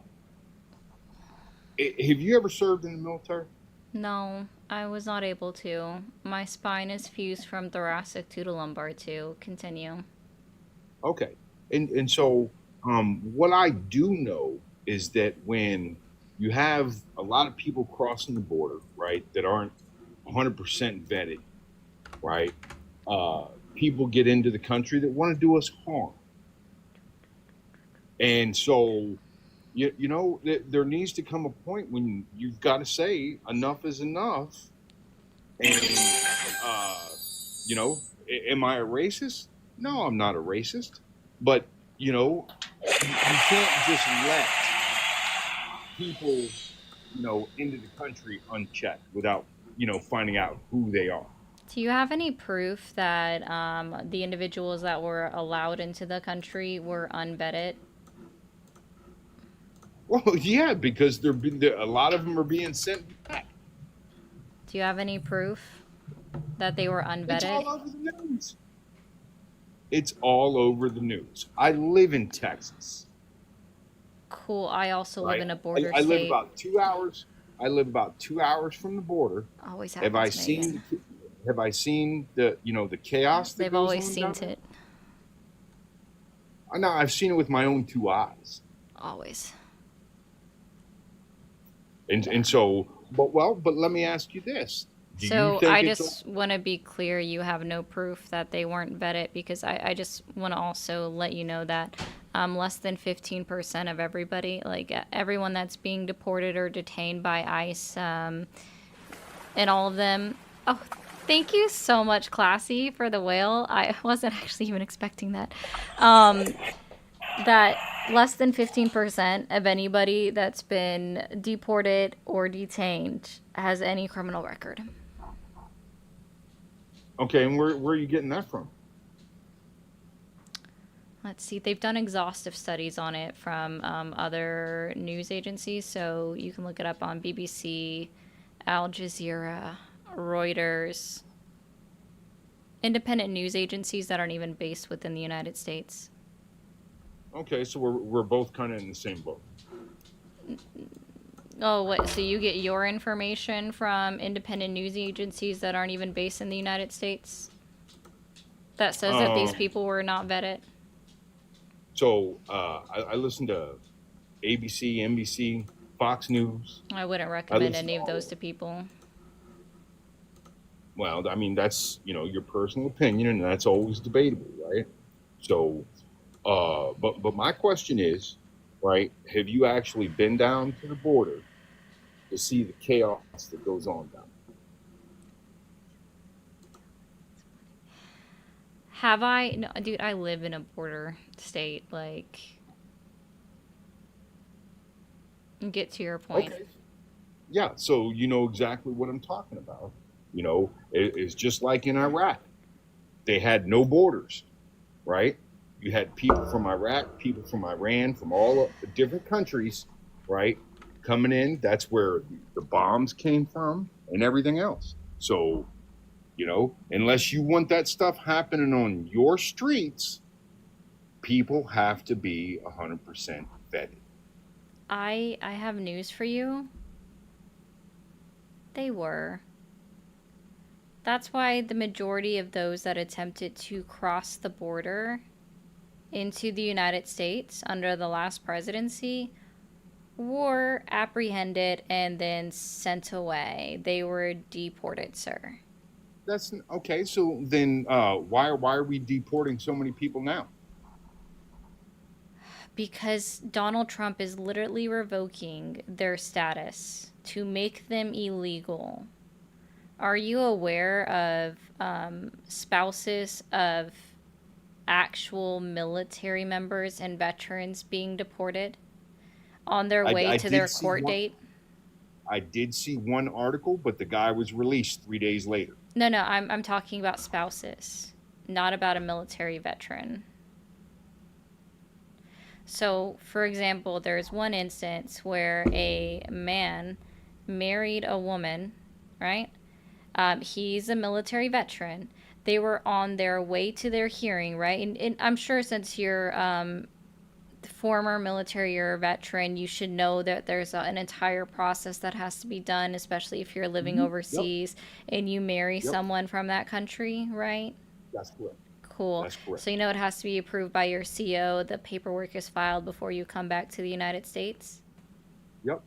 you ever served in the military? No, I was not able to. My spine is fused from thoracic to the lumbar to continue. Okay. And so, what I do know is that when you have a lot of people crossing the border, right, that aren't 100% vetted, right, people get into the country that want to do us harm. And so, you know, there needs to come a point when you've got to say enough is enough. And, you know, am I a racist? No, I'm not a racist. But, you know, you can't just let people, you know, into the country unchecked without, you know, finding out who they are. Do you have any proof that the individuals that were allowed into the country were unvetted? Well, yeah, because a lot of them are being sent back. Do you have any proof that they were unvetted? It's all over the news. It's all over the news. I live in Texas. Cool. I also live Right? in a border I live state. about 2 hours. I live about 2 hours from the border. Always Have I happens, Megan. seen? Have I seen the the chaos that They've goes always on seen down there? it. I know. I've seen it with my own 2 eyes. Always. And so, but let me ask you this: do So you think I it's just want to be clear, you have no proof that they weren't vetted, because I just want to also let you know that less than 15% of everybody, like everyone that's being deported or detained by ICE, and all of them. Oh, thank you so much, Classy, for the whale. I wasn't actually even expecting that. That less than 15% of anybody that's been deported or detained has any criminal record. okay? And where are you getting that from? Let's see. They've done exhaustive studies on it from other news agencies, so you can look it up on BBC, Al Jazeera, Reuters, independent news agencies that aren't even based within the United States. Okay, so we're both kind of in the same boat. Oh, what? So you get your information from independent news agencies that aren't even based in the United States? That says that these people were not vetted? So I listen to ABC, NBC, Fox News. I wouldn't recommend listen any to of those to people. Well, I mean, that's, you know, your personal opinion, and that's always debatable, right? So, but my question is, right, have you actually been down to the border to see the chaos that goes on down there? Have I? No, dude, I live in a border state. Like, get to your point. Okay. Yeah, so you know exactly what I'm talking about. You know, it's just like in Iraq. They had no borders, right? You had people from Iraq, people from Iran, from all the different countries, right, coming in. That's where the bombs came from and everything else. So, you know, unless you want that stuff happening on your streets, people have to be 100% vetted. I have news for you. They were. That's why the majority of those that attempted to cross the border into the United States under the last presidency were apprehended and then sent away. They were deported, sir. That's okay. So then, why are we deporting so many people now? Because Donald Trump is literally revoking their status to make them illegal. Are you aware of spouses of actual military members and veterans being deported on their way to their court date? I did see one article, but the guy was released 3 days later. No, I'm talking about spouses, not about a military veteran. So, for example, there's one instance where a man married a woman, right? He's a military veteran. They were on their way to their hearing, right? And I'm sure since you're former military or veteran, you should know that there's an entire process that has to be done, especially if you're living overseas and you marry someone from that country, right? That's correct. Cool. That's correct. So you know it has to be approved by your CO. The paperwork is filed before you come back to the United States. Yep.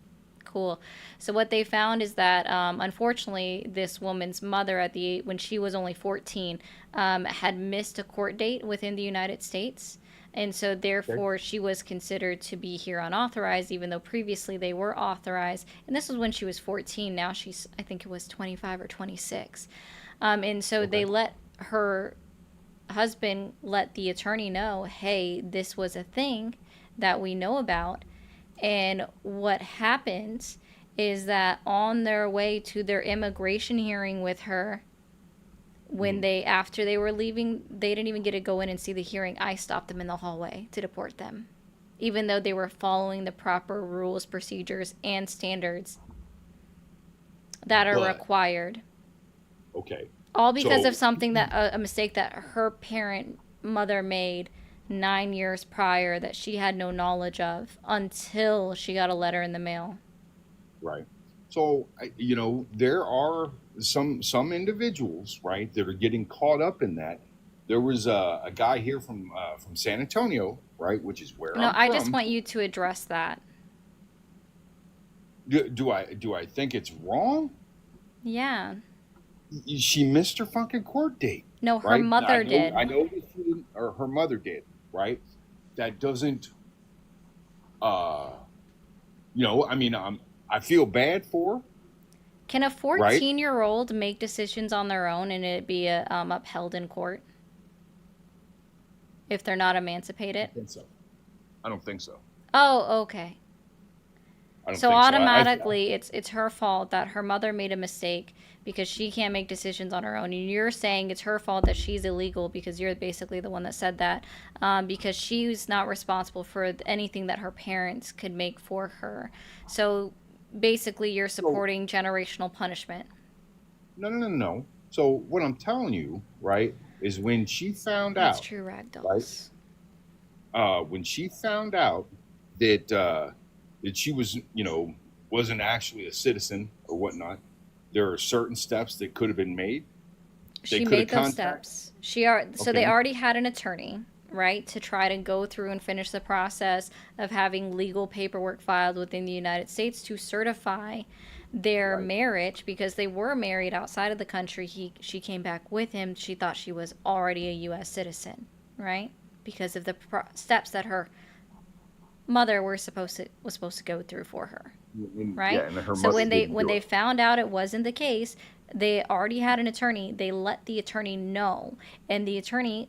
Cool. So what they found is that unfortunately this woman's mother when she was only 14 had missed a court date within the United States. And so therefore she was considered to be here unauthorized, even though previously they were authorized. And this was when she was 14. Now she's, I think it was 25 or 26. And so they let her husband let the attorney know, hey, this was a thing that we know about. And what happens is that on their way to their immigration hearing with her, when after they were leaving, they didn't even get to go in and see the hearing. I stopped them in the hallway to deport them, even though they were following the proper rules, procedures, and standards that are required. Okay. All because of something that a mistake that her mother made 9 years prior that she had no knowledge of until she got a letter in the mail. Right. So, you know, there are some individuals, right, that are getting caught up in that. There was a guy here from San Antonio, right, which is where I'm I from. just want you to address that. Do I think it's wrong? Yeah. She missed her fucking court date. No, her mother did. I know that she didn't, or her mother did, right? That doesn't, you know, I mean, I feel bad for her. Can a 14-year-old make decisions on their own and it be upheld in court if they're not emancipated? I don't think so. Oh, okay. So automatically, it's her fault that her mother made a mistake because she can't make decisions on her own. And you're saying it's her fault that she's illegal because you're basically the one that said that, because she's not responsible for anything that her parents could make for her. So basically, you're supporting generational punishment. No. So what I'm telling you, right, is when she found out. That's true, ragdolls. Right? When she found out that that she was, you know, wasn't actually a citizen or whatnot, there are certain steps that could have been made. She made those steps. So they already had an attorney, right, to try to go through and finish the process of having legal paperwork filed within the United States to certify their marriage because they were married outside of the country. She came back with him. She thought she was already a U.S. citizen, right, because of the steps that her mother was supposed to go through for her, right? Yeah, and her so when mother they found out it wasn't the case, they already had an attorney. They let the attorney know, and the attorney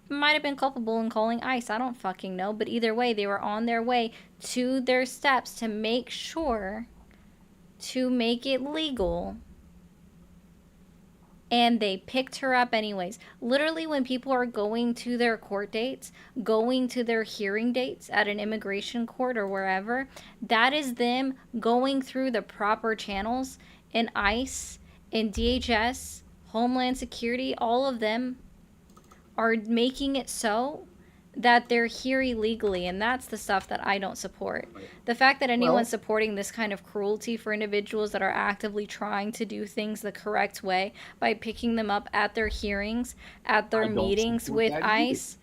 might have been culpable in calling ICE. I don't fucking know, but either way, they were on their way to their steps to make sure to make it legal and they picked her up anyways. Literally, when people are going to their court dates, going to their hearing dates at an immigration court or wherever, that is them going through the proper channels in ICE, in DHS, Homeland Security. All of them are making it so that they're here illegally, and that's the stuff that I don't support. The fact that anyone's supporting this kind of cruelty for individuals that are actively trying to do things the correct way by picking them up at their hearings, at their meetings with ICE,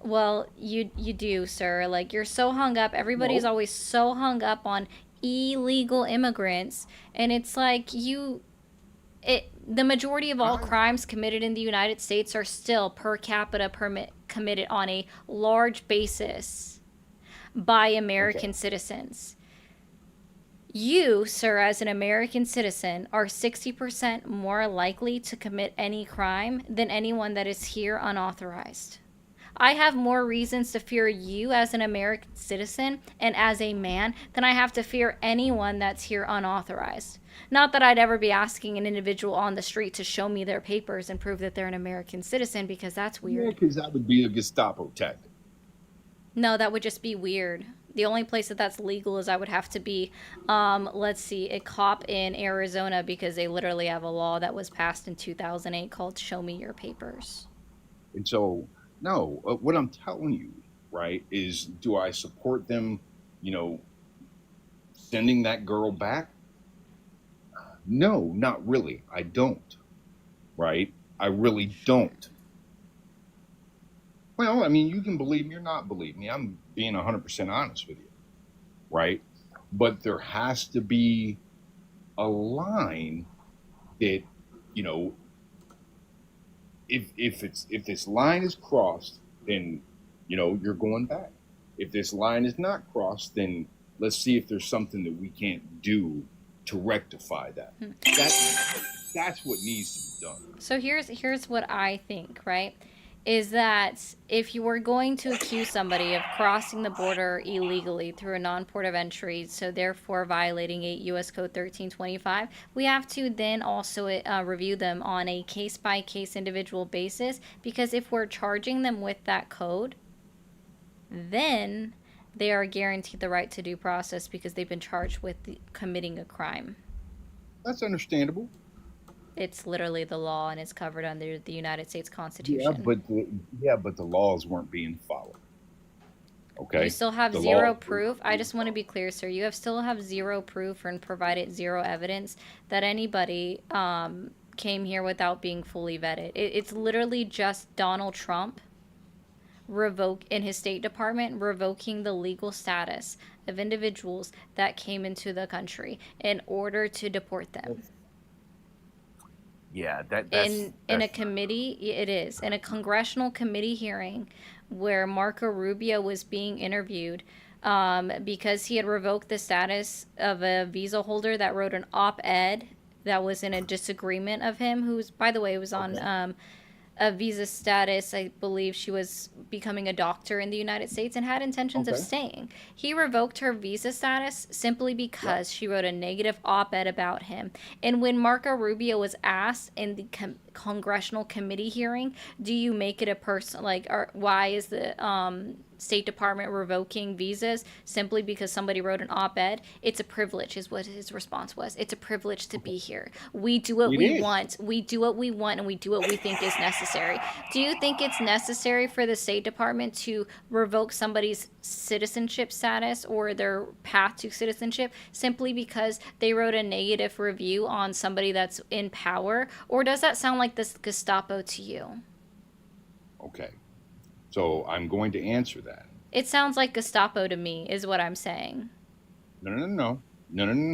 well, you do, sir. Like, you're so hung up. Everybody's always so hung up on illegal immigrants, and it's like the majority of all crimes committed in the United States are still per capita committed on a large basis by American citizens. You, sir, as an American citizen, are 60% more likely to commit any crime than anyone that is here unauthorized. I have more reasons to fear you as an American citizen and as a man than I have to fear anyone that's here unauthorized. Not that I'd ever be asking an individual on the street to show me their papers and prove that they're an American citizen, because that's Yeah, weird. because that would be a Gestapo tactic. No, that would just be weird. The only place that that's legal is I would have to be, let's see, a cop in Arizona, because they literally have a law that was passed in 2008 called Show Me Your Papers. And so, no, what I'm telling you, right, is do I support them, sending that girl back? No, not really. I don't. Right? I really don't. Well, I mean, you can believe me or not believe me. I'm being 100% honest with you. Right? But there has to be a line that, if this line is crossed, then, you're going back. If this line is not crossed, then let's see if there's something that we can't do to rectify that. That's what needs to be done. So here's what I think, right? Is that if you were going to accuse somebody of crossing the border illegally through a non-port of entry, so therefore violating 8 U.S. Code 1325, we have to then also review them on a case-by-case individual basis, because if we're charging them with that code, then they are guaranteed the right to due process because they've been charged with committing a crime. That's understandable. It's literally the law, and it's covered under the United States Constitution. But the laws weren't being followed. Okay. You still have zero proof. I just want to be clear, sir. You still have zero proof and provided zero evidence that anybody came here without being fully vetted. It's literally just Donald Trump in his State Department revoking the legal status of individuals that came into the country in order to deport them. Yeah, in a committee, it is in a congressional committee hearing where Marco Rubio was being interviewed because he had revoked the status of a visa holder that wrote an op-ed that was in a disagreement of him, who's, by the way, was on a visa status. I believe she was becoming a doctor in the United States and had intentions of staying. He revoked her visa status simply because she wrote a negative op-ed about him. And when Marco Rubio was asked in the congressional committee hearing, do you make it a person, or why is the State Department revoking visas simply because somebody wrote an op-ed? It's a privilege, is what his response was. It's a privilege to be here. We do what we want. We do what we want, and we do what we think is necessary. Do you think it's necessary for the State Department to revoke somebody's citizenship status or their path to citizenship simply because they wrote a negative review on somebody that's in power? Or does that sound like this Gestapo to you? Okay. So I'm going to answer that. It sounds like Gestapo to me, is what I'm saying. No.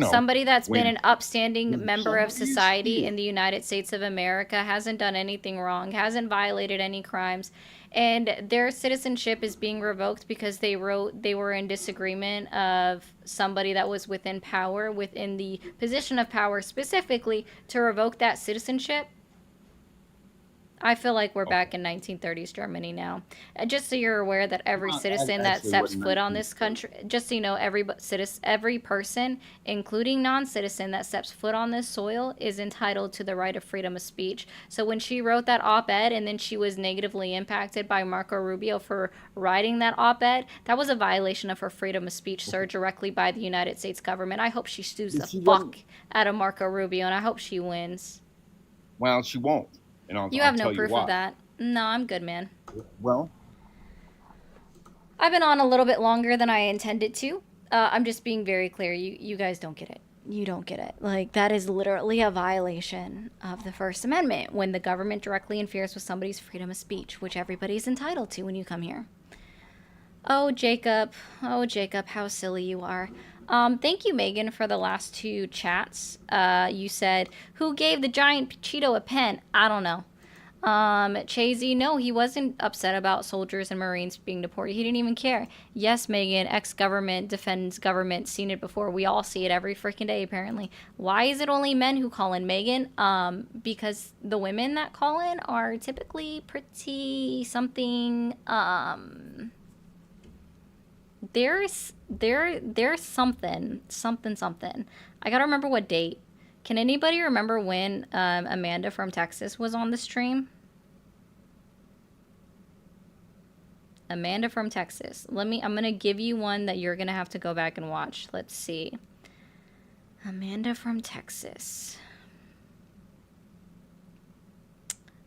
Somebody that's been an upstanding member of society in the United States of America, hasn't done anything wrong, hasn't violated any crimes, and their citizenship is being revoked because they were in disagreement of somebody that was within power, within the position of power specifically, to revoke that citizenship. I feel like we're back in 1930s Germany now. Just so you're aware that every citizen that actually steps wasn't foot on this country, just so you know, every person, including non-citizen that steps foot on this soil, is entitled to the right of freedom of speech. So when she wrote that op-ed and then she was negatively impacted by Marco Rubio for writing that op-ed, that was a violation of her freedom of speech, sir, directly by the United States government. I hope she sues the fuck out of Marco Rubio, and I hope she wins. Well, she won't. And I'll You have no tell you proof why. of that. No, I'm good, man. Well, I've been on a little bit longer than I intended to. I'm just being very clear. You guys don't get it. You don't get it. Like, that is literally a violation of the First Amendment when the government directly interferes with somebody's freedom of speech, which everybody's entitled to when you come here. Oh, Jacob. Oh, Jacob, how silly you are. Thank you, Megan, for the last 2 chats. You said, who gave the giant Cheeto a pen? I don't know. Chazy, no, he wasn't upset about soldiers and Marines being deported. He didn't even care. Yes, Megan, ex-government defends government. Seen it before. We all see it every freaking day, apparently. Why is it only men who call in, Megan? Because the women that call in are typically pretty something, there's something. I gotta remember what date. Can anybody remember when Amanda from Texas was on the stream? Amanda from Texas. I'm gonna give you one that you're gonna have to go back and watch. Let's see. Amanda from Texas.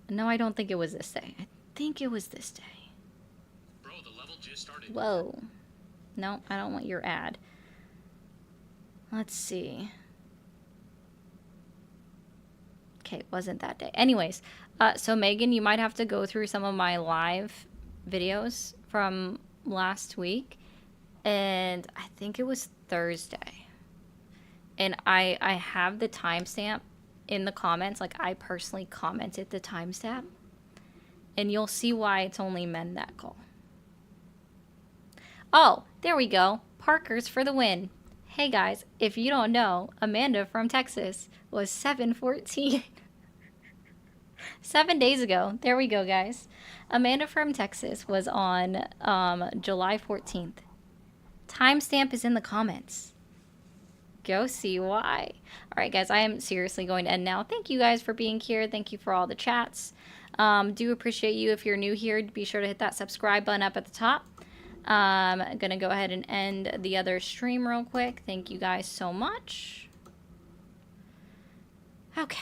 No, I don't think it was this day. I think it was this day. Bro, the level just started. Whoa. No, I don't want your ad. Let's see. Okay, it wasn't that day. Anyways, so Megan, you might have to go through some of my live videos from last week. And I think it was Thursday. And I have the timestamp in the comments. Like, I personally commented the timestamp. And you'll see why it's only men that call. Oh, there we go. Parker's for the win. Hey guys, if you don't know, Amanda from Texas was 714. 7 days ago. There we go, guys. Amanda from Texas was on July 14th. Timestamp is in the comments. Go see why. All right, guys, I am seriously going to end now. Thank you guys for being here. Thank you for all the chats. Do appreciate you. If you're new here, be sure to hit that subscribe button up at the top. I'm going to go ahead and end the other stream real quick. Thank you guys so much. Okay.